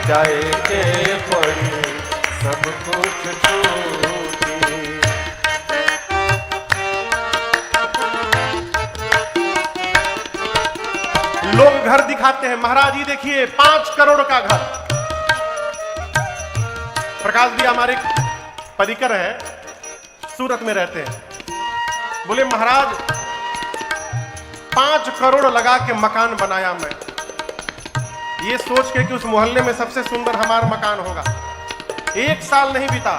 जाए के पड़ी सब कुछ छूटी। लोग घर दिखाते हैं, महाराज जी देखिए 5 करोड़ का घर। प्रकाश जी हमारे परिकर है, सूरत में रहते हैं। बोले महाराज 5 करोड़ लगा के मकान बनाया मैं, ये सोच के कि उस मोहल्ले में सबसे सुंदर हमारा मकान होगा। एक साल नहीं बीता,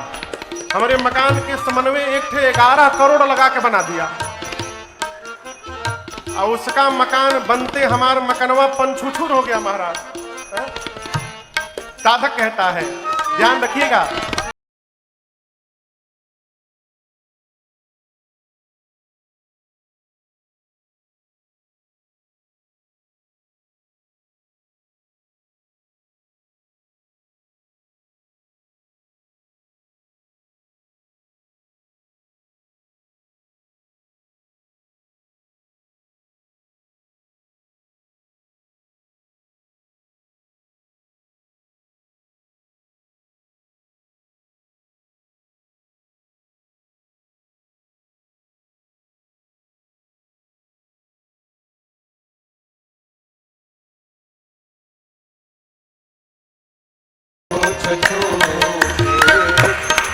हमारे मकान के समन्वय एक थे 11 करोड़ लगा के बना दिया। और उसका मकान बनते हमारा मकनवा पंछुछुर हो गया महाराज। साधक कहता है, ध्यान रखिएगा।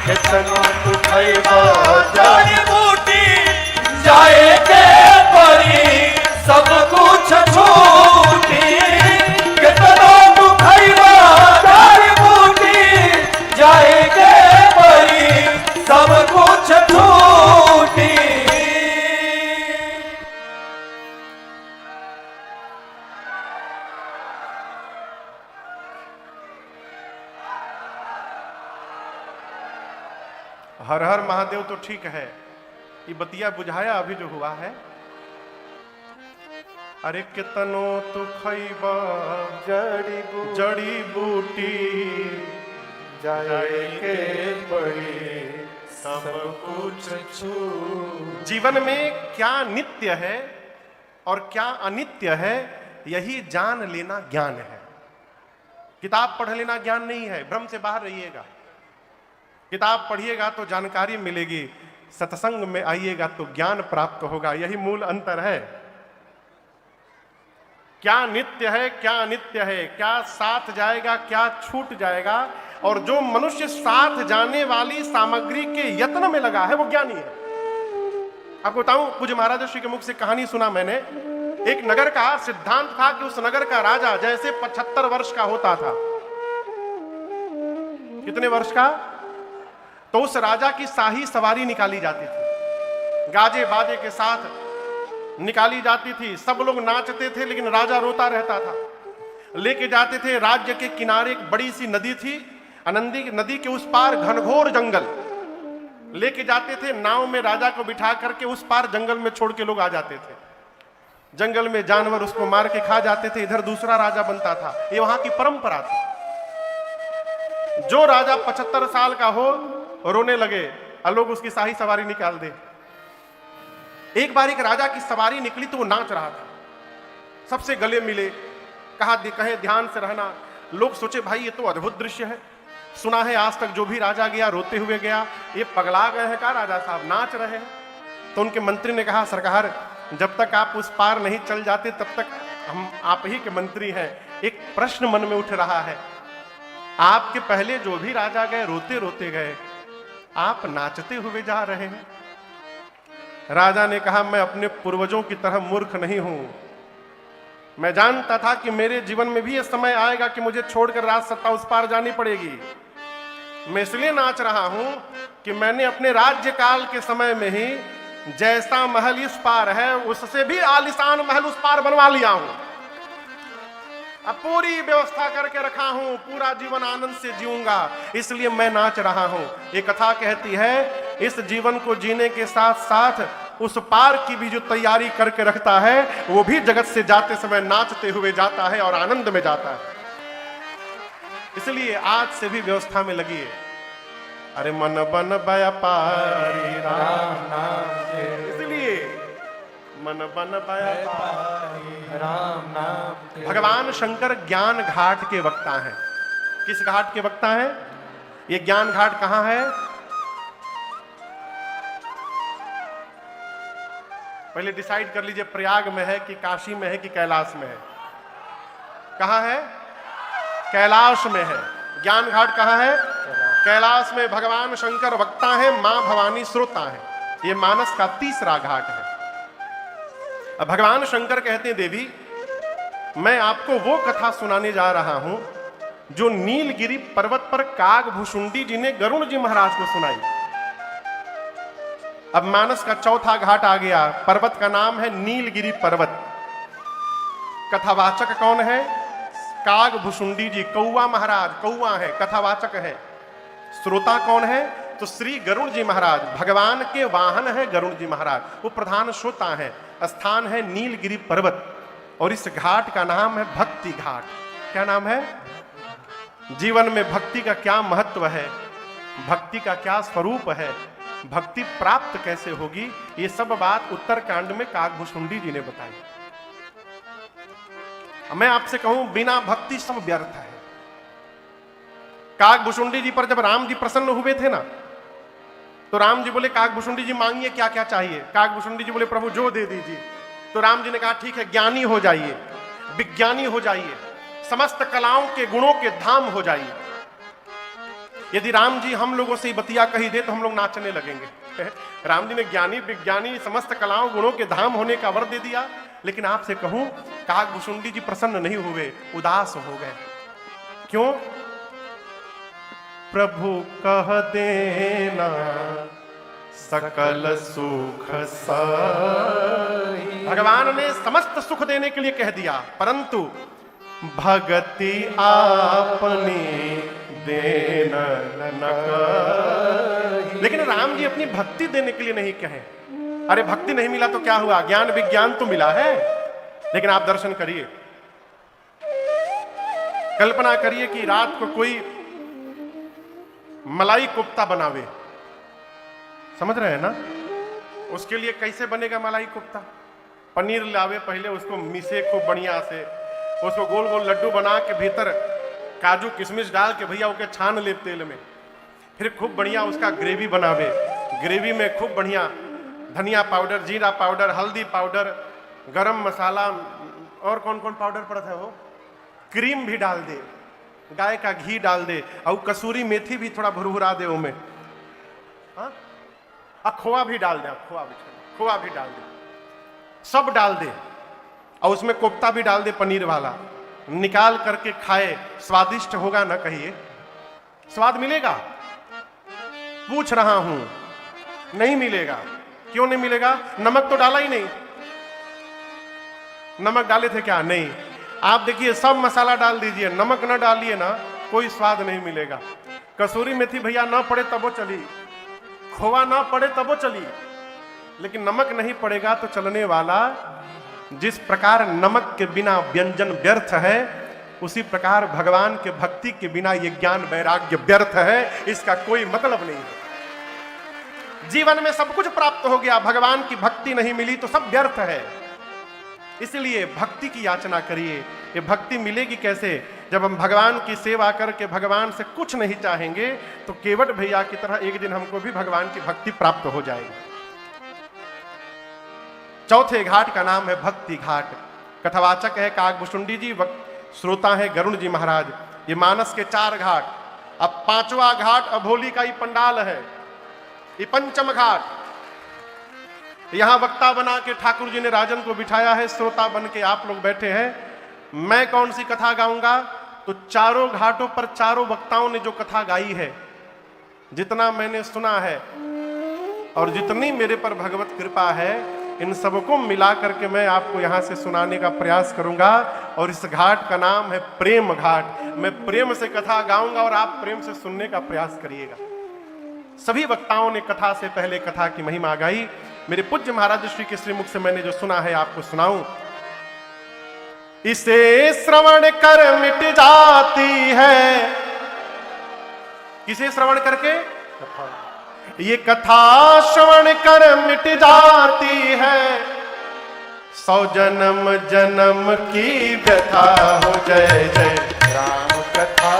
कितनो तू खइबा जड़ी बूटी जाए के परी सब कुछ छूटी। कितनो तू खइबा जड़ी बूटी जाए के परी सब कुछ छूटी। हर हर महादेव तो ठीक है, ये बतिया बुझाया अभी जो हुआ है। अरे कितनो तू खइबा जड़ी बूटी जाए के परी सब कुछ छूटी। जीवन में क्या नित्य है और क्या अनित्य है, यही जान लेना ज्ञान है। किताब पढ़ लेना ज्ञान नहीं है, भ्रम से बाहर रहिएगा। किताब पढ़िएगा तो जानकारी मिलेगी, सत्संग में आइएगा तो ज्ञान प्राप्त होगा, यही मूल अंतर है। क्या नित्य है, क्या अनित्य है, क्या साथ जाएगा, क्या छूट जाएगा, और जो मनुष्य साथ जाने वाली सामग्री के यत्न में लगा है वो ज्ञानी है। आपको बताऊं, पूज्य महाराज श्री के मुख से कहानी सुना मैंने। एक नगर का सिद्धांत था कि उस नगर का राजा जैसे 75 वर्ष का होता था। कितने वर्ष का? तो उस राजा की शाही सवारी निकाली जाती थी, गाजे बाजे के साथ निकाली जाती थी। सब लोग नाचते थे लेकिन राजा रोता रहता था। लेके जाते थे, राज्य के किनारे एक बड़ी सी नदी थी, नदी के उस पार घनघोर जंगल। लेके जाते थे, नाव में राजा को बिठा करके उस पार जंगल में छोड़ के लोग आ जाते थे। जंगल में जानवर उसको मार के खा जाते थे, इधर दूसरा राजा बनता था। ये वहां की परंपरा थी। जो राजा 75 साल का हो रोने लगे और लोग उसकी शाही सवारी निकाल दे। एक बार एक राजा की सवारी निकली तो वो नाच रहा था, सबसे गले मिले, कहे ध्यान से रहना। लोग सोचे भाई ये तो अद्भुत दृश्य है, सुना है आज तक जो भी राजा गया रोते हुए गया, ये पगला गए हैं का राजा साहब, नाच रहे हैं। तो उनके मंत्री ने कहा, सरकार जब तक आप उस पार नहीं चल जाते तब तक हम आप ही के मंत्री हैं। एक प्रश्न मन में उठ रहा है, आपके पहले जो भी राजा गए रोते रोते गए, आप नाचते हुए जा रहे हैं। राजा ने कहा, मैं अपने पूर्वजों की तरह मूर्ख नहीं हूं। मैं जानता था कि मेरे जीवन में भी यह समय आएगा कि मुझे छोड़कर राज सत्ता उस पार जानी पड़ेगी। मैं इसलिए नाच रहा हूं कि मैंने अपने राज्य काल के समय में ही जैसा महल इस पार है उससे भी आलीशान महल उस पार बनवा लिया हूं। अब पूरी व्यवस्था करके रखा हूं, पूरा जीवन आनंद से जीऊंगा, इसलिए मैं नाच रहा हूं। ये कथा कहती है, इस जीवन को जीने के साथ साथ उस पार की भी जो तैयारी करके रखता है वो भी जगत से जाते समय नाचते हुए जाता है और आनंद में जाता है। इसलिए आज से भी व्यवस्था में लगिए। अरे मन बन व्यापारी राम नाम के, इसलिए मन बन व्यापारी राम नाम के। भगवान शंकर ज्ञान घाट के वक्ता हैं। किस घाट के वक्ता हैं? ये ज्ञान घाट कहां है? पहले डिसाइड कर लीजिए, प्रयाग में है कि काशी में है कि कैलाश में है? कहां है? कैलाश में है। ज्ञान घाट कहां है? कैलाश में। भगवान शंकर वक्ता है, मां भवानी श्रोता है। यह मानस का तीसरा घाट है। अब भगवान शंकर कहते हैं, देवी मैं आपको वो कथा सुनाने जा रहा हूं जो नीलगिरी पर्वत पर कागभूषुंडी जी ने गरुड़ जी महाराज को सुनाई। अब मानस का चौथा घाट आ गया, पर्वत का नाम है नीलगिरी पर्वत। कथावाचक कौन है? कागभूषुंडी जी, कौआ महाराज, कौआ है, कथावाचक है। श्रोता कौन है? तो श्री गरुड़ जी महाराज, भगवान के वाहन है गरुड़ जी महाराज, वो प्रधान श्रोता है। स्थान है नीलगिरी पर्वत और इस घाट का नाम है भक्ति घाट। क्या नाम है? जीवन में भक्ति का क्या महत्व है, भक्ति का क्या स्वरूप है, भक्ति प्राप्त कैसे होगी, ये सब बात उत्तरकांड में कागभूषुंडी जी ने बताई। मैं आपसे कहूं, बिना भक्ति सब व्यर्थ है। कागभूषुंडी जी पर जब राम जी प्रसन्न हुए थे ना, तो राम जी बोले कागभूषुंडी जी मांगिए क्या क्या चाहिए। कागभूषुंडी जी बोले प्रभु जो दे दीजिए। तो राम जी ने कहा ठीक है, ज्ञानी हो जाइए, विज्ञानी हो जाइए, समस्त कलाओं के गुणों के धाम हो जाइए। यदि राम जी हम लोगों से बतिया कही दे तो हम लोग नाचने लगेंगे। राम जी ने ज्ञानी विज्ञानी समस्त कलाओं गुणों के धाम होने का वर दे दिया। लेकिन आपसे कहूं, कागभूषुंडी जी प्रसन्न नहीं हुए, उदास हो गए। क्यों? प्रभु कह देना सकल सुख साई। भगवान ने समस्त सुख देने के लिए कह दिया, परंतु भगति आपने देना न कही। लेकिन राम जी अपनी भक्ति देने के लिए नहीं कहे। अरे भक्ति नहीं मिला तो क्या हुआ, ज्ञान विज्ञान तो मिला है। लेकिन आप दर्शन करिए, कल्पना करिए कि रात को कोई मलाई कोफ्ता बनावे, समझ रहे हैं ना? उसके लिए कैसे बनेगा मलाई कोफ्ता? पनीर लावे, पहले उसको मिसे खूब बढ़िया से, उसको गोल गोल लड्डू बना के भीतर काजू किशमिश डाल के भैया ओके छान ले तेल में, फिर खूब बढ़िया उसका ग्रेवी बनावे। ग्रेवी में खूब बढ़िया धनिया पाउडर, जीरा पाउडर, हल्दी पाउडर, गरम मसाला और कौन कौन पाउडर पड़ता है, वो क्रीम भी डाल दे, गाय का घी डाल दे, और कसूरी मेथी भी थोड़ा भुरभुरा दे उनमें, खोआ भी डाल दे, खोआ भी डाल दे, सब डाल दे, और उसमें कोफ्ता भी डाल दे पनीर वाला, निकाल करके खाए। स्वादिष्ट होगा ना? कहिए, स्वाद मिलेगा? पूछ रहा हूं, नहीं मिलेगा। क्यों नहीं मिलेगा? नमक तो डाला ही नहीं। नमक डाले थे क्या? नहीं। आप देखिए, सब मसाला डाल दीजिए, नमक ना डालिए ना, कोई स्वाद नहीं मिलेगा। कसूरी मेथी भैया ना पड़े तब वो चली, खोआ ना पड़े तब वो चली, लेकिन नमक नहीं पड़ेगा तो चलने वाला। जिस प्रकार नमक के बिना व्यंजन व्यर्थ है, उसी प्रकार भगवान के भक्ति के बिना ये ज्ञान वैराग्य व्यर्थ है। इसका कोई मतलब नहीं है। जीवन में सब कुछ प्राप्त हो गया, भगवान की भक्ति नहीं मिली तो सब व्यर्थ है। इसलिए भक्ति की याचना करिए। ये भक्ति मिलेगी कैसे? जब हम भगवान की सेवा करके भगवान से कुछ नहीं चाहेंगे, तो केवट भैया की तरह एक दिन हमको भी भगवान की भक्ति प्राप्त हो जाएगी। चौथे घाट का नाम है भक्ति घाट। कथावाचक है कागभूषुंडी जी, श्रोता है गरुड़ जी महाराज। ये मानस के 4 घाट। अब 5वां घाट अभोली का ही पंडाल है, ये पंचम घाट। यहां वक्ता बना के ठाकुर जी ने राजन को बिठाया है, श्रोता बन के आप लोग बैठे हैं। मैं कौन सी कथा गाऊंगा? तो चारों घाटों पर चारों वक्ताओं ने जो कथा गाई है, जितना मैंने सुना है और जितनी मेरे पर भगवत कृपा है, इन सबको मिला करके मैं आपको यहां से सुनाने का प्रयास करूंगा। और इस घाट का नाम है प्रेम घाट। मैं प्रेम से कथा गाऊंगा और आप प्रेम से सुनने का प्रयास करिएगा। सभी वक्ताओं ने कथा से पहले कथा की महिमा गाई। मेरे पूज्य महाराज श्री के श्रीमुख से मैंने जो सुना है आपको सुनाऊं। इसे श्रवण कर मिट जाती है। किसे श्रवण करके? ये कथा श्रवण कर मिट जाती है, 100 जन्म जन्म की व्यथा हो। जय जय राम कथा,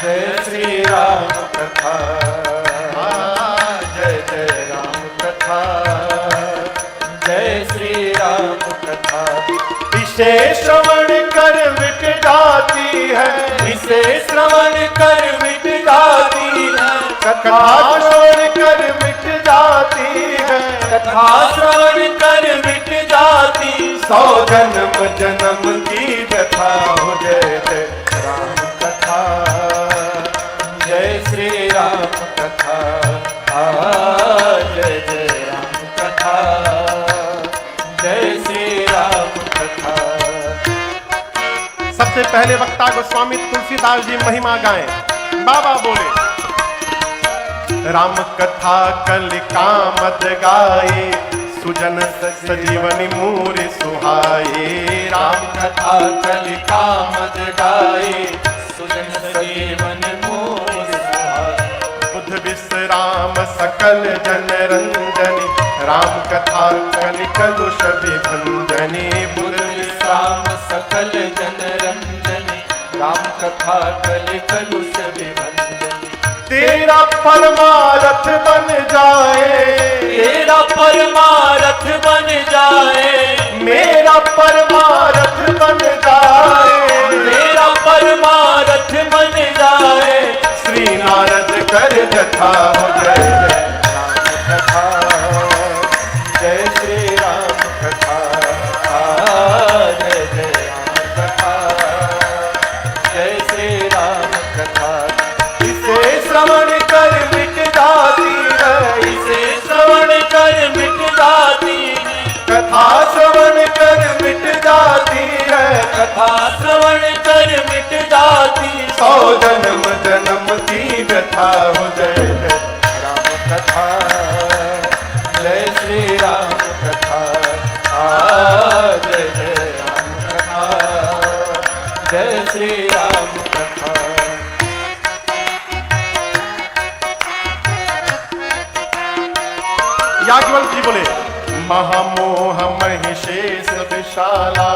जय श्री राम कथा, जय जय राम कथा, जय श्री राम कथा। इसे श्रवण कर मिट जाती है, इसे श्रवण कर मिट जाती है, कथा श्रवण कर मिट जाती है, कथा श्रवण कर मिट जाती, 100 जन्म जन्म की व्यथा हो। जय जय राम कथा, जय श्री राम कथा, जय जय राम कथा, जय श्री राम कथा। सबसे पहले वक्ता गोस्वामी तुलसीदास जी महिमा गाएं। बाबा बोले, राम कथा कलिका मद गाए, सुजन सजीवनी मूर सुहाए। राम कथा कलिका मद गाए, सुजन सजीवन मोर सुहाए। बुध विश्राम सकल जन रंजनी, राम कथा कलि कलुष विभंजनी। बुध विश्राम सकल जन रंजनी, राम कथा कलि कलुष विभंजनी। तेरा परमारथ बन जाए, तेरा परमारथ बन जाए, मेरा परमारथ बन जाए। मेरा परमारथ बन जाए। श्री नारद कर जथा हो, जय जय राम कथा, जय श्री राम कथा, जय जय राम कथा, जय श्री राम कथा। इसे श्रवण कर मिट जाती है, इसे श्रवण कर मिट जाती है। कथा श्रवण कर मिट जाती है, कथा श्रवण कर मिट जाती। 100 जन्म जन्म की व्यथा हो, जय जय राम कथा, जय श्री राम कथा, जय जय राम कथा, जय श्री राम कथा। याज्ञवल्क्य जी बोले, महामोह महिषेश विशाला,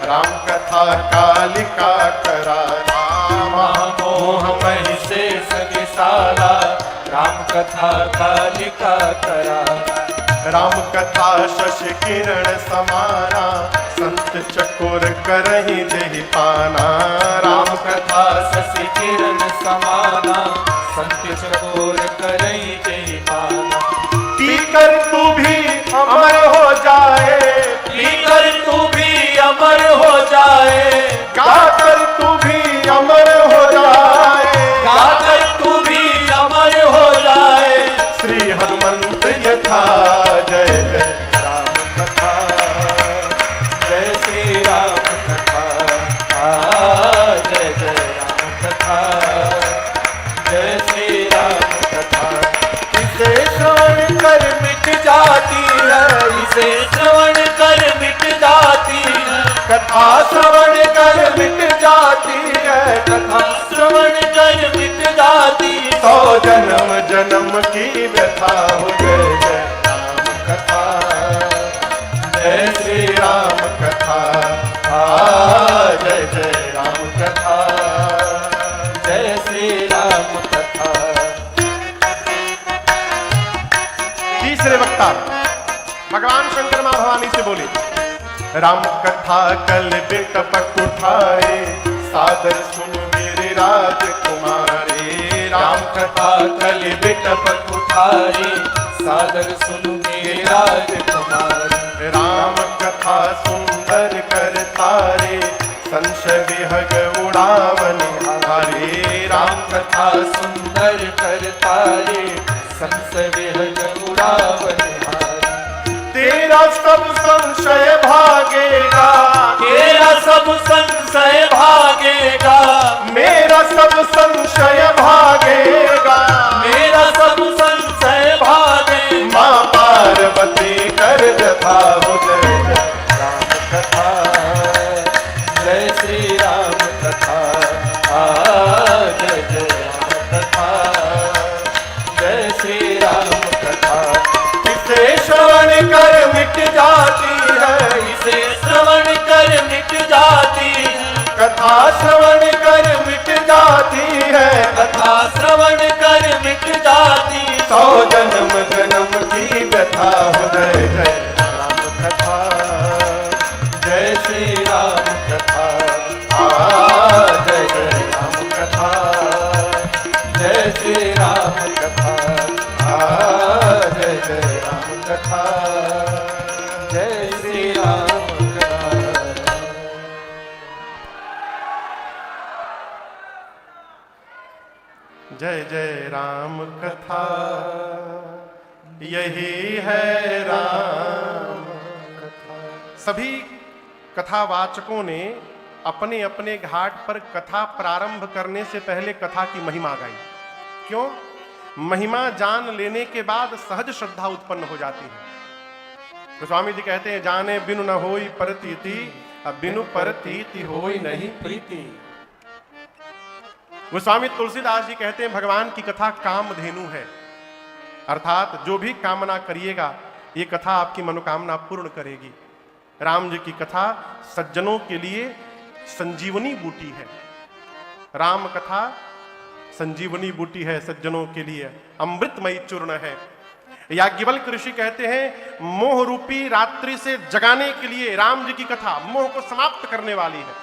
राम कथा कालिका कराला। महामोह महिषेश विशाला, राम कथा कालिका कराला। राम कथा शशि किरण समाना, संत चकोर करहि देहि पाना। राम कथा शशि किरण समाना, संत चकोर करई जय पाना। पीकर तू भी अमर हो जाए, पीकर तू भी अमर हो जाए। गाकर तू भी अमर हो जाए। गाकर तू भी अमर हो जाए। श्री हनुमंत यथा, जय जय राम कथा, जय श्री राम कथा, जय जय राम कथा, जय श्री राम कथा। इसे श्रवण कर मिट जाती है, इसे श्रवण कर मिट जाती है। कथा श्रवण कर मिट जाती है, कथा श्रवण कर मिट जाती। 100 जन्म जन्म की व्यथा हो, जय जय राम कथा, जय श्री राम कथा, जय जय राम कथा, जय श्री राम कथा। तीसरे वक्ता भगवान शंकर मां भवानी से बोले, राम कथा कल बिटपट उठाए, सादर सुन मेरे राजकुमारे। राम कथा कल बिटपट उठाए, सादर सुन मेरे राजकुमार। राम कथा सुंदर कर तारे, संशय विहग उड़ावन हारे। राम कथा सुंदर कर तारे, संशय विहग उड़ावन हारे। तेरा सब संशय भागेगा, तेरा सब संशय भागेगा। मेरा सब संशय भागेगा। मेरा सब संशय भागेगा। माँ पार्वती कर जथा हो, जय जय राम कथा, जय श्री राम कथा, जय जय राम कथा, जय श्री राम कथा। इसे श्रवण कर मिट जाती है, इसे श्रवण कर मिट जाती है। कथा श्रवण कर मिट जाती है, कथा श्रवण कर मिट जाती। 100 जन्म जन्म की व्यथा हो, जय जय राम कथा, जय श्री राम कथा, जय जय राम कथा, जय श्री राम कथा, जय जय राम कथा, जय श्री राम कथा। राम कथा, यही है राम कथा। सभी कथावाचकों ने अपने अपने घाट पर कथा प्रारंभ करने से पहले कथा की महिमा गाई। क्यों? महिमा जान लेने के बाद सहज श्रद्धा उत्पन्न हो जाती है। तो स्वामी जी कहते हैं, जाने बिनु न होई परतीति, अब बिनु परतीति होई नहीं प्रीति। गोस्वामी तुलसीदास जी कहते हैं, भगवान की कथा कामधेनु है, अर्थात जो भी कामना करिएगा ये कथा आपकी मनोकामना पूर्ण करेगी। राम जी की कथा सज्जनों के लिए संजीवनी बूटी है। राम कथा संजीवनी बूटी है, सज्जनों के लिए अमृतमयी चूर्ण है। याज्ञवल्क्य ऋषि कहते हैं, मोह रूपी रात्रि से जगाने के लिए राम जी की कथा मोह को समाप्त करने वाली है।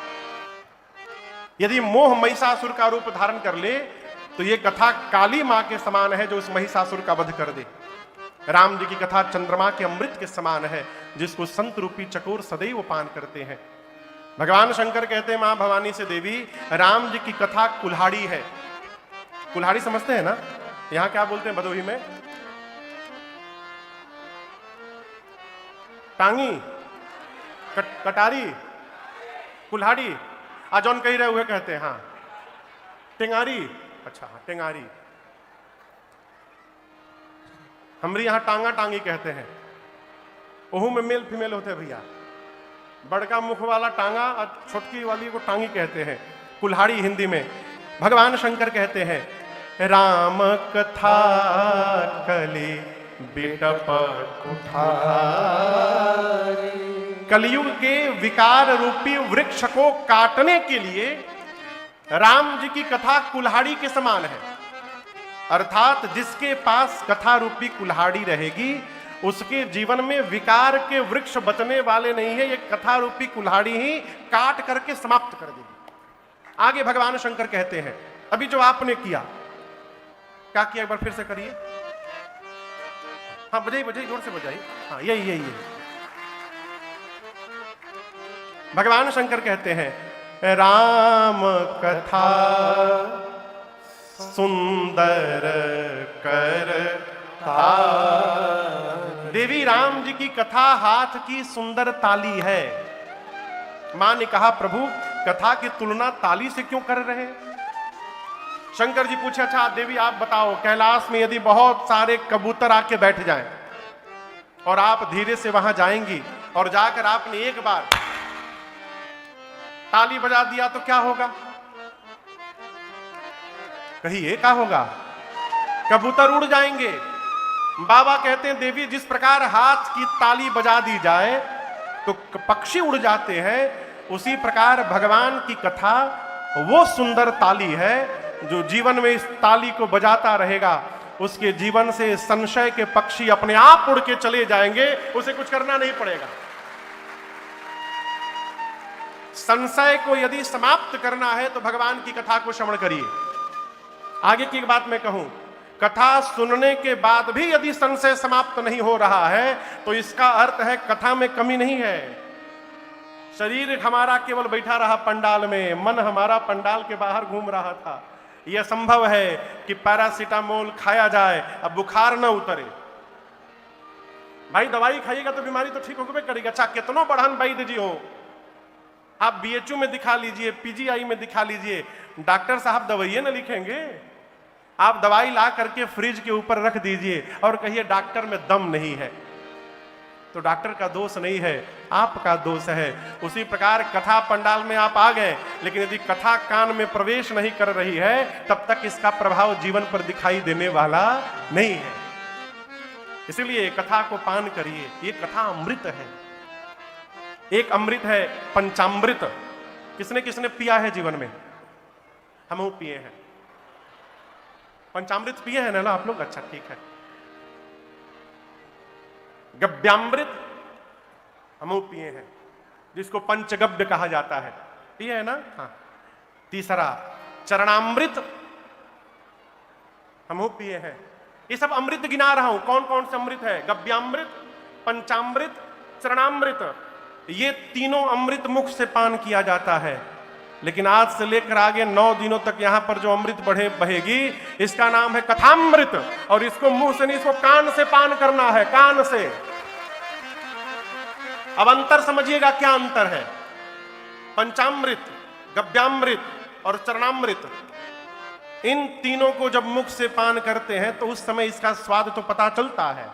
यदि मोह महिषासुर का रूप धारण कर ले तो ये कथा काली मां के समान है, जो उस महिषासुर का वध कर दे। राम जी की कथा चंद्रमा के अमृत के समान है, जिसको संत रूपी चकोर सदैव पान करते हैं। भगवान शंकर कहते हैं, मां भवानी से, देवी राम जी की कथा कुल्हाड़ी है। कुल्हाड़ी समझते हैं ना? यहां क्या बोलते हैं भदोही में? टांगी, कटारी, कुल्हाड़ी। आज जौन कही रहे हुए कहते हैं, हाँ टेंगारी। अच्छा हाँ, टेंगारी। हमारे यहां टांगा टांगी कहते हैं। ओहू में मेल फीमेल होते हैं भैया। बड़का मुख वाला टांगा और छोटकी वाली को टांगी कहते हैं, कुल्हाड़ी हिंदी में। भगवान शंकर कहते हैं, राम कथा कली बिटप कुठारी। कलयुग के विकार रूपी वृक्ष को काटने के लिए राम जी की कथा कुल्हाड़ी के समान है, अर्थात जिसके पास कथा रूपी कुल्हाड़ी रहेगी उसके जीवन में विकार के वृक्ष बचने वाले नहीं है। ये कथा रूपी कुल्हाड़ी ही काट करके समाप्त कर देगी। आगे भगवान शंकर कहते हैं, अभी जो आपने किया, क्या किया? एक बार फिर से करिए। हाँ बजाइए बजाइए, जोर से बजाइए। हाँ यही यही है। भगवान शंकर कहते हैं, राम कथा सुंदर कर देवी राम जी की कथा हाथ की सुंदर ताली है। मां ने कहा, प्रभु कथा की तुलना ताली से क्यों कर रहे हैं? शंकर जी पूछे, अच्छा देवी आप बताओ, कैलाश में यदि बहुत सारे कबूतर आके बैठ जाएं और आप धीरे से वहां जाएंगी और जाकर आपने एक बार ताली बजा दिया तो क्या होगा? कहिए क्या होगा? कबूतर उड़ जाएंगे। बाबा कहते हैं, देवी जिस प्रकार हाथ की ताली बजा दी जाए तो पक्षी उड़ जाते हैं, उसी प्रकार भगवान की कथा वो सुंदर ताली है जो जीवन में इस ताली को बजाता रहेगा, उसके जीवन से संशय के पक्षी अपने आप उड़ के चले जाएंगे, उसे कुछ करना नहीं पड़ेगा। संशय को यदि समाप्त करना है तो भगवान की कथा को श्रवण करिए। आगे की एक बात मैं कहूं, कथा सुनने के बाद भी यदि संशय समाप्त नहीं हो रहा है तो इसका अर्थ है कथा में कमी नहीं है। शरीर हमारा केवल बैठा रहा पंडाल में, मन हमारा पंडाल के बाहर घूम रहा था। यह संभव है कि पैरासीटामोल खाया जाए, अब बुखार न उतरे। भाई दवाई खाइएगा तो बीमारी तो ठीक होगा करेगा। अच्छा कितनों बढ़न वैद्य जी हो, आप बीएचयू में दिखा लीजिए, पीजीआई में दिखा लीजिए, डॉक्टर साहब दवाइयां न लिखेंगे। आप दवाई ला करके फ्रिज के ऊपर रख दीजिए और कहिए डॉक्टर में दम नहीं है, तो डॉक्टर का दोष नहीं है, आपका दोष है। उसी प्रकार कथा पंडाल में आप आ गए, लेकिन यदि कथा कान में प्रवेश नहीं कर रही है तब तक इसका प्रभाव जीवन पर दिखाई देने वाला नहीं है। इसलिए कथा को पान करिए। ये कथा अमृत है। एक अमृत है पंचामृत। किसने किसने पिया है जीवन में? हम पिए हैं। पंचामृत पिए हैं ना आप लोग? अच्छा ठीक है। गव्यामृत हम पिए हैं, जिसको पंचगव्य कहा जाता है, पिए है ना? हाँ। तीसरा चरणामृत हम पिए हैं। ये सब अमृत गिना रहा हूं। कौन कौन से अमृत है? गव्यामृत, पंचामृत, चरणामृत। ये तीनों अमृत मुख से पान किया जाता है। लेकिन आज से लेकर आगे 9 दिनों तक यहां पर जो अमृत बहेगी, इसका नाम है कथामृत। और इसको मुंह से नहीं, इसको कान से पान करना है, कान से। अब अंतर समझिएगा, क्या अंतर है। पंचामृत, गव्यामृत और चरणामृत, इन तीनों को जब मुख से पान करते हैं तो उस समय इसका स्वाद तो पता चलता है,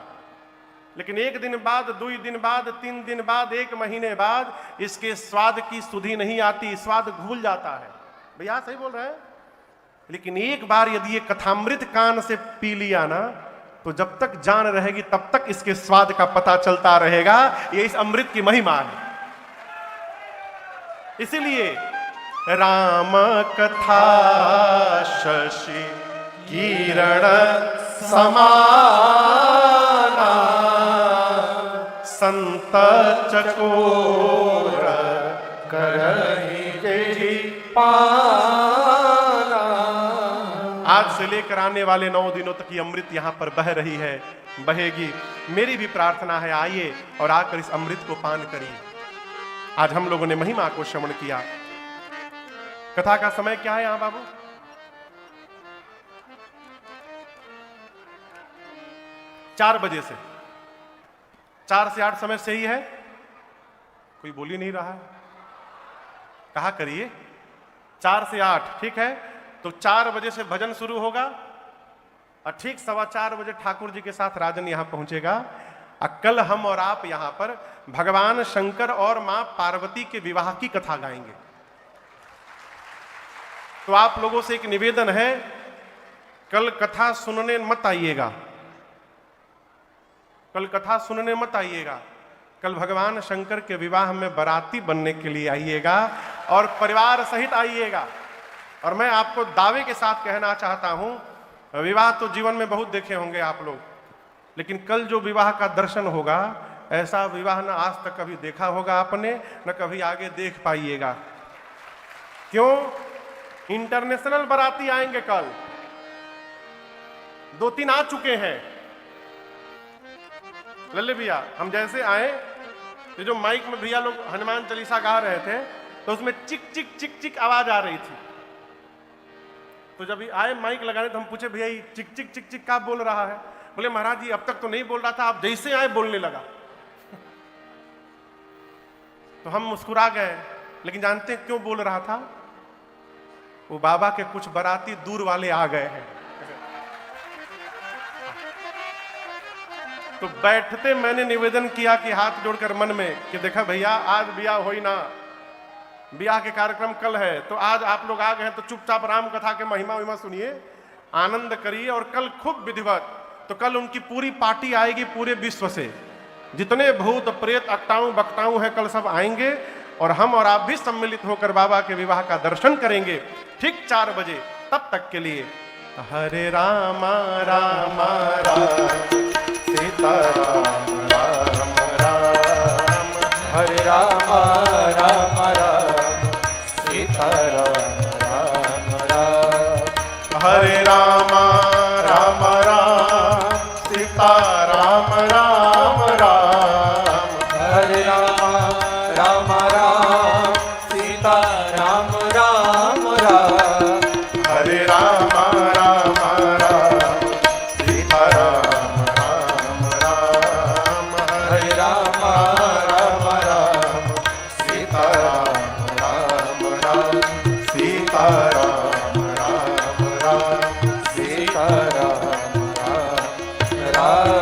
लेकिन 1 दिन बाद, 2 दिन बाद, 3 दिन बाद, 1 महीने बाद इसके स्वाद की सुधि नहीं आती, स्वाद भूल जाता है। भैया सही बोल रहे हैं। लेकिन एक बार यदि ये कथामृत कान से पी लिया ना, तो जब तक जान रहेगी तब तक इसके स्वाद का पता चलता रहेगा। ये इस अमृत की महिमा है। इसीलिए राम कथा शशि किरण समाना, संत चकोर करहि जेहि पाना। आज से लेकर आने वाले 9 दिनों तक ये अमृत यहां पर बह रही है, बहेगी। मेरी भी प्रार्थना है, आइए और आकर इस अमृत को पान करिए। आज हम लोगों ने महिमा को श्रवण किया। कथा का समय क्या है यहां बाबू? 4 बजे से 4 से 8 समय सही है? कोई बोल ही नहीं रहा है, कहा करिए। 4 से 8 ठीक है। तो 4 बजे से भजन शुरू होगा और ठीक 4:15 बजे ठाकुर जी के साथ राजन यहां पहुंचेगा। कल हम और आप यहां पर भगवान शंकर और मां पार्वती के विवाह की कथा गाएंगे। तो आप लोगों से एक निवेदन है, कल कथा सुनने मत आइएगा, कल कथा सुनने मत आइएगा। कल भगवान शंकर के विवाह में बाराती बनने के लिए आइएगा और परिवार सहित आइएगा। और मैं आपको दावे के साथ कहना चाहता हूं, विवाह तो जीवन में बहुत देखे होंगे आप लोग, लेकिन कल जो विवाह का दर्शन होगा, ऐसा विवाह न आज तक कभी देखा होगा आपने, न कभी आगे देख पाइएगा। क्यों? इंटरनेशनल बाराती आएंगे कल, 2-3 आ चुके हैं। लल्ले भैया, हम जैसे आए तो जो माइक में भैया लोग हनुमान चालीसा गा रहे थे, तो उसमें चिक चिक चिक चिक आवाज आ रही थी। तो जब आए माइक लगाने तो हम पूछे, भैया ये चिक चिक चिक चिक क्या बोल रहा है? बोले महाराज जी अब तक तो नहीं बोल रहा था, आप जैसे आए बोलने लगा। तो हम मुस्कुरा गए, लेकिन जानते हैं क्यों बोल रहा था? वो बाबा के कुछ बाराती दूर वाले आ गए हैं। तो बैठते मैंने निवेदन किया कि हाथ जोड़कर मन में कि देखा भैया, आज ब्याह हो ही ना, ब्याह के कार्यक्रम कल है, तो आज आप लोग आ गए हैं तो चुपचाप राम कथा के महिमा विमा सुनिए, आनंद करिए और कल खूब विधिवत। तो कल उनकी पूरी पार्टी आएगी, पूरे विश्व से जितने भूत प्रेत अक्टाऊ बक्टाऊ हैं कल सब आएंगे और हम और आप भी सम्मिलित होकर बाबा के विवाह का दर्शन करेंगे ठीक 4 बजे। तब तक के लिए हरे रामा रामा राम सीता राम राम राम, हरे रामा रामा राम सीता राम राम राम, हरे रामा रामा राम सीता राम राम राम, हरे रामा रामा राम सीता राम राम राम, हरे रामा रामा राम सीता राम राम राम, हरे रामा रामा राम सीता राम राम राम, सीता राम राम राम, सीता राम राम राम।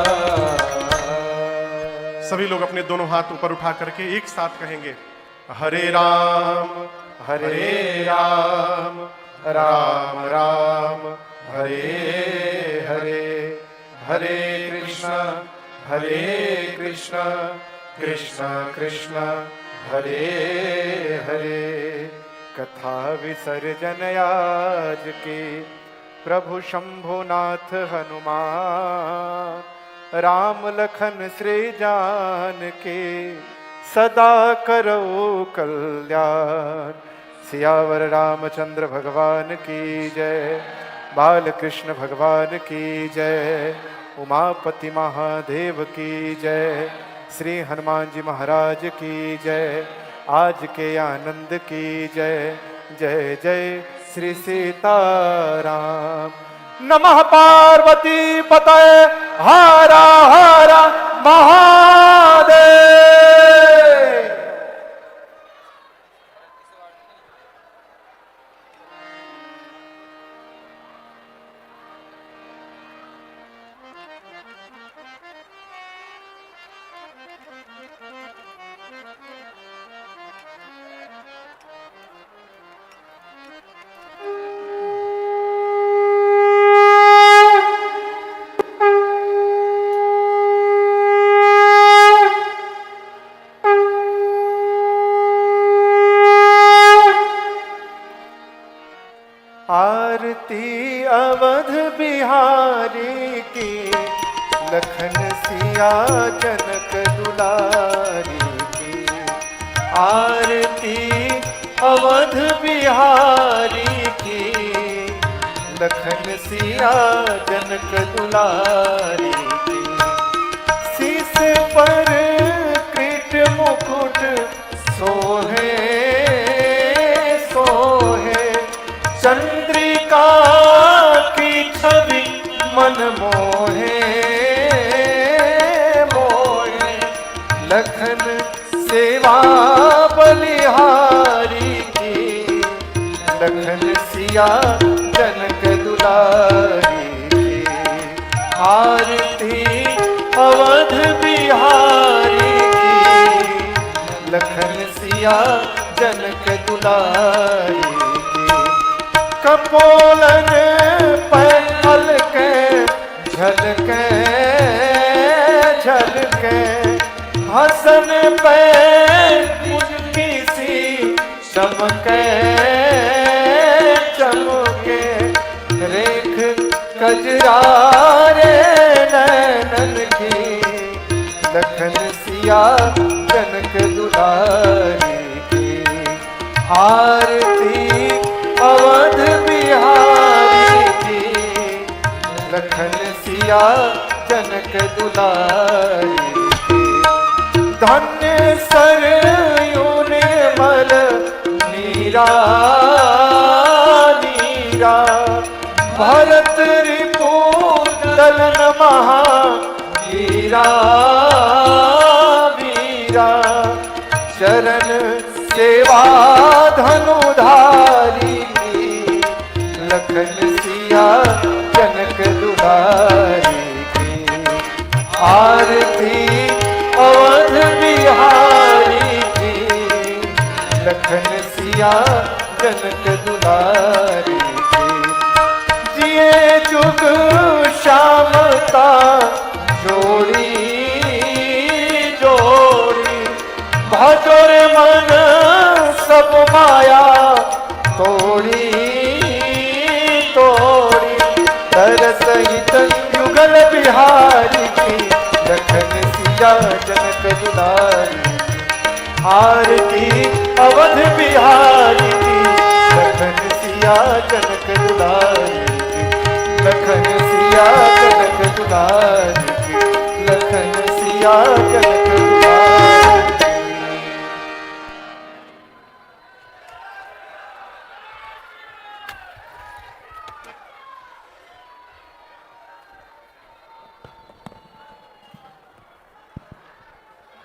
सभी लोग अपने दोनों हाथ ऊपर उठा करके एक साथ कहेंगे, हरे राम राम राम राम हरे हरे, हरे कृष्ण कृष्ण कृष्ण हरे हरे। कथा विसर्जन आज के प्रभु शंभुनाथ हनुमान, राम लखन श्री जान के सदा करो कल्याण। सियावर रामचंद्र भगवान की जय, बाल कृष्ण भगवान की जय, उमापति महादेव की जय, श्री हनुमान जी महाराज की जय, आज के आनंद की जय, जय जय श्री सीताराम। नमः पार्वती पतये हरा हरा महादेव। आरती अवध बिहारी की, लखन सिया जनक दुलारी की। आरती अवध बिहारी की, लखन सिया जनक दुलारी की। शीस पर कृत मुकुट सोहे सोहे, चंद्रिका की छवि मन मोहे मोहे। लखन सेवा बलिहारी की, लखन सिया जनक दुलारी की। आरती अवध बिहारी की, लखन सिया जनक दुलारी की। कपोलन पहल के झलके झलके, हसन पे मुझकी सी चमके चमके। रेख कजरारे नैनन की, लखन सिया जनक दुलारी की। आरती अवध बिहारी की, लखन सिया जनक दुलारी की। धन्य सरयू निर्मल नीरा नीरा, भरत रिपु दलन महा वीरा वीरा। चरण सेवा धनुधारी की, लखन सिया जनक दुलारी की। आरती अवध बिहारी की, लखन सिया जनक दुलारी की। जिए जुग श्यामता जोड़ी जोड़ी, भजोर मन सब माया तोड़ी तोड़ी। तरस सहित युगल बिहारी की, लखन सिया जनक दुलारी। आरती अवध बिहारी की, लखन सिया जनक दुलारी की। लखन सिया जनक दुलारी की, लखन सिया जनक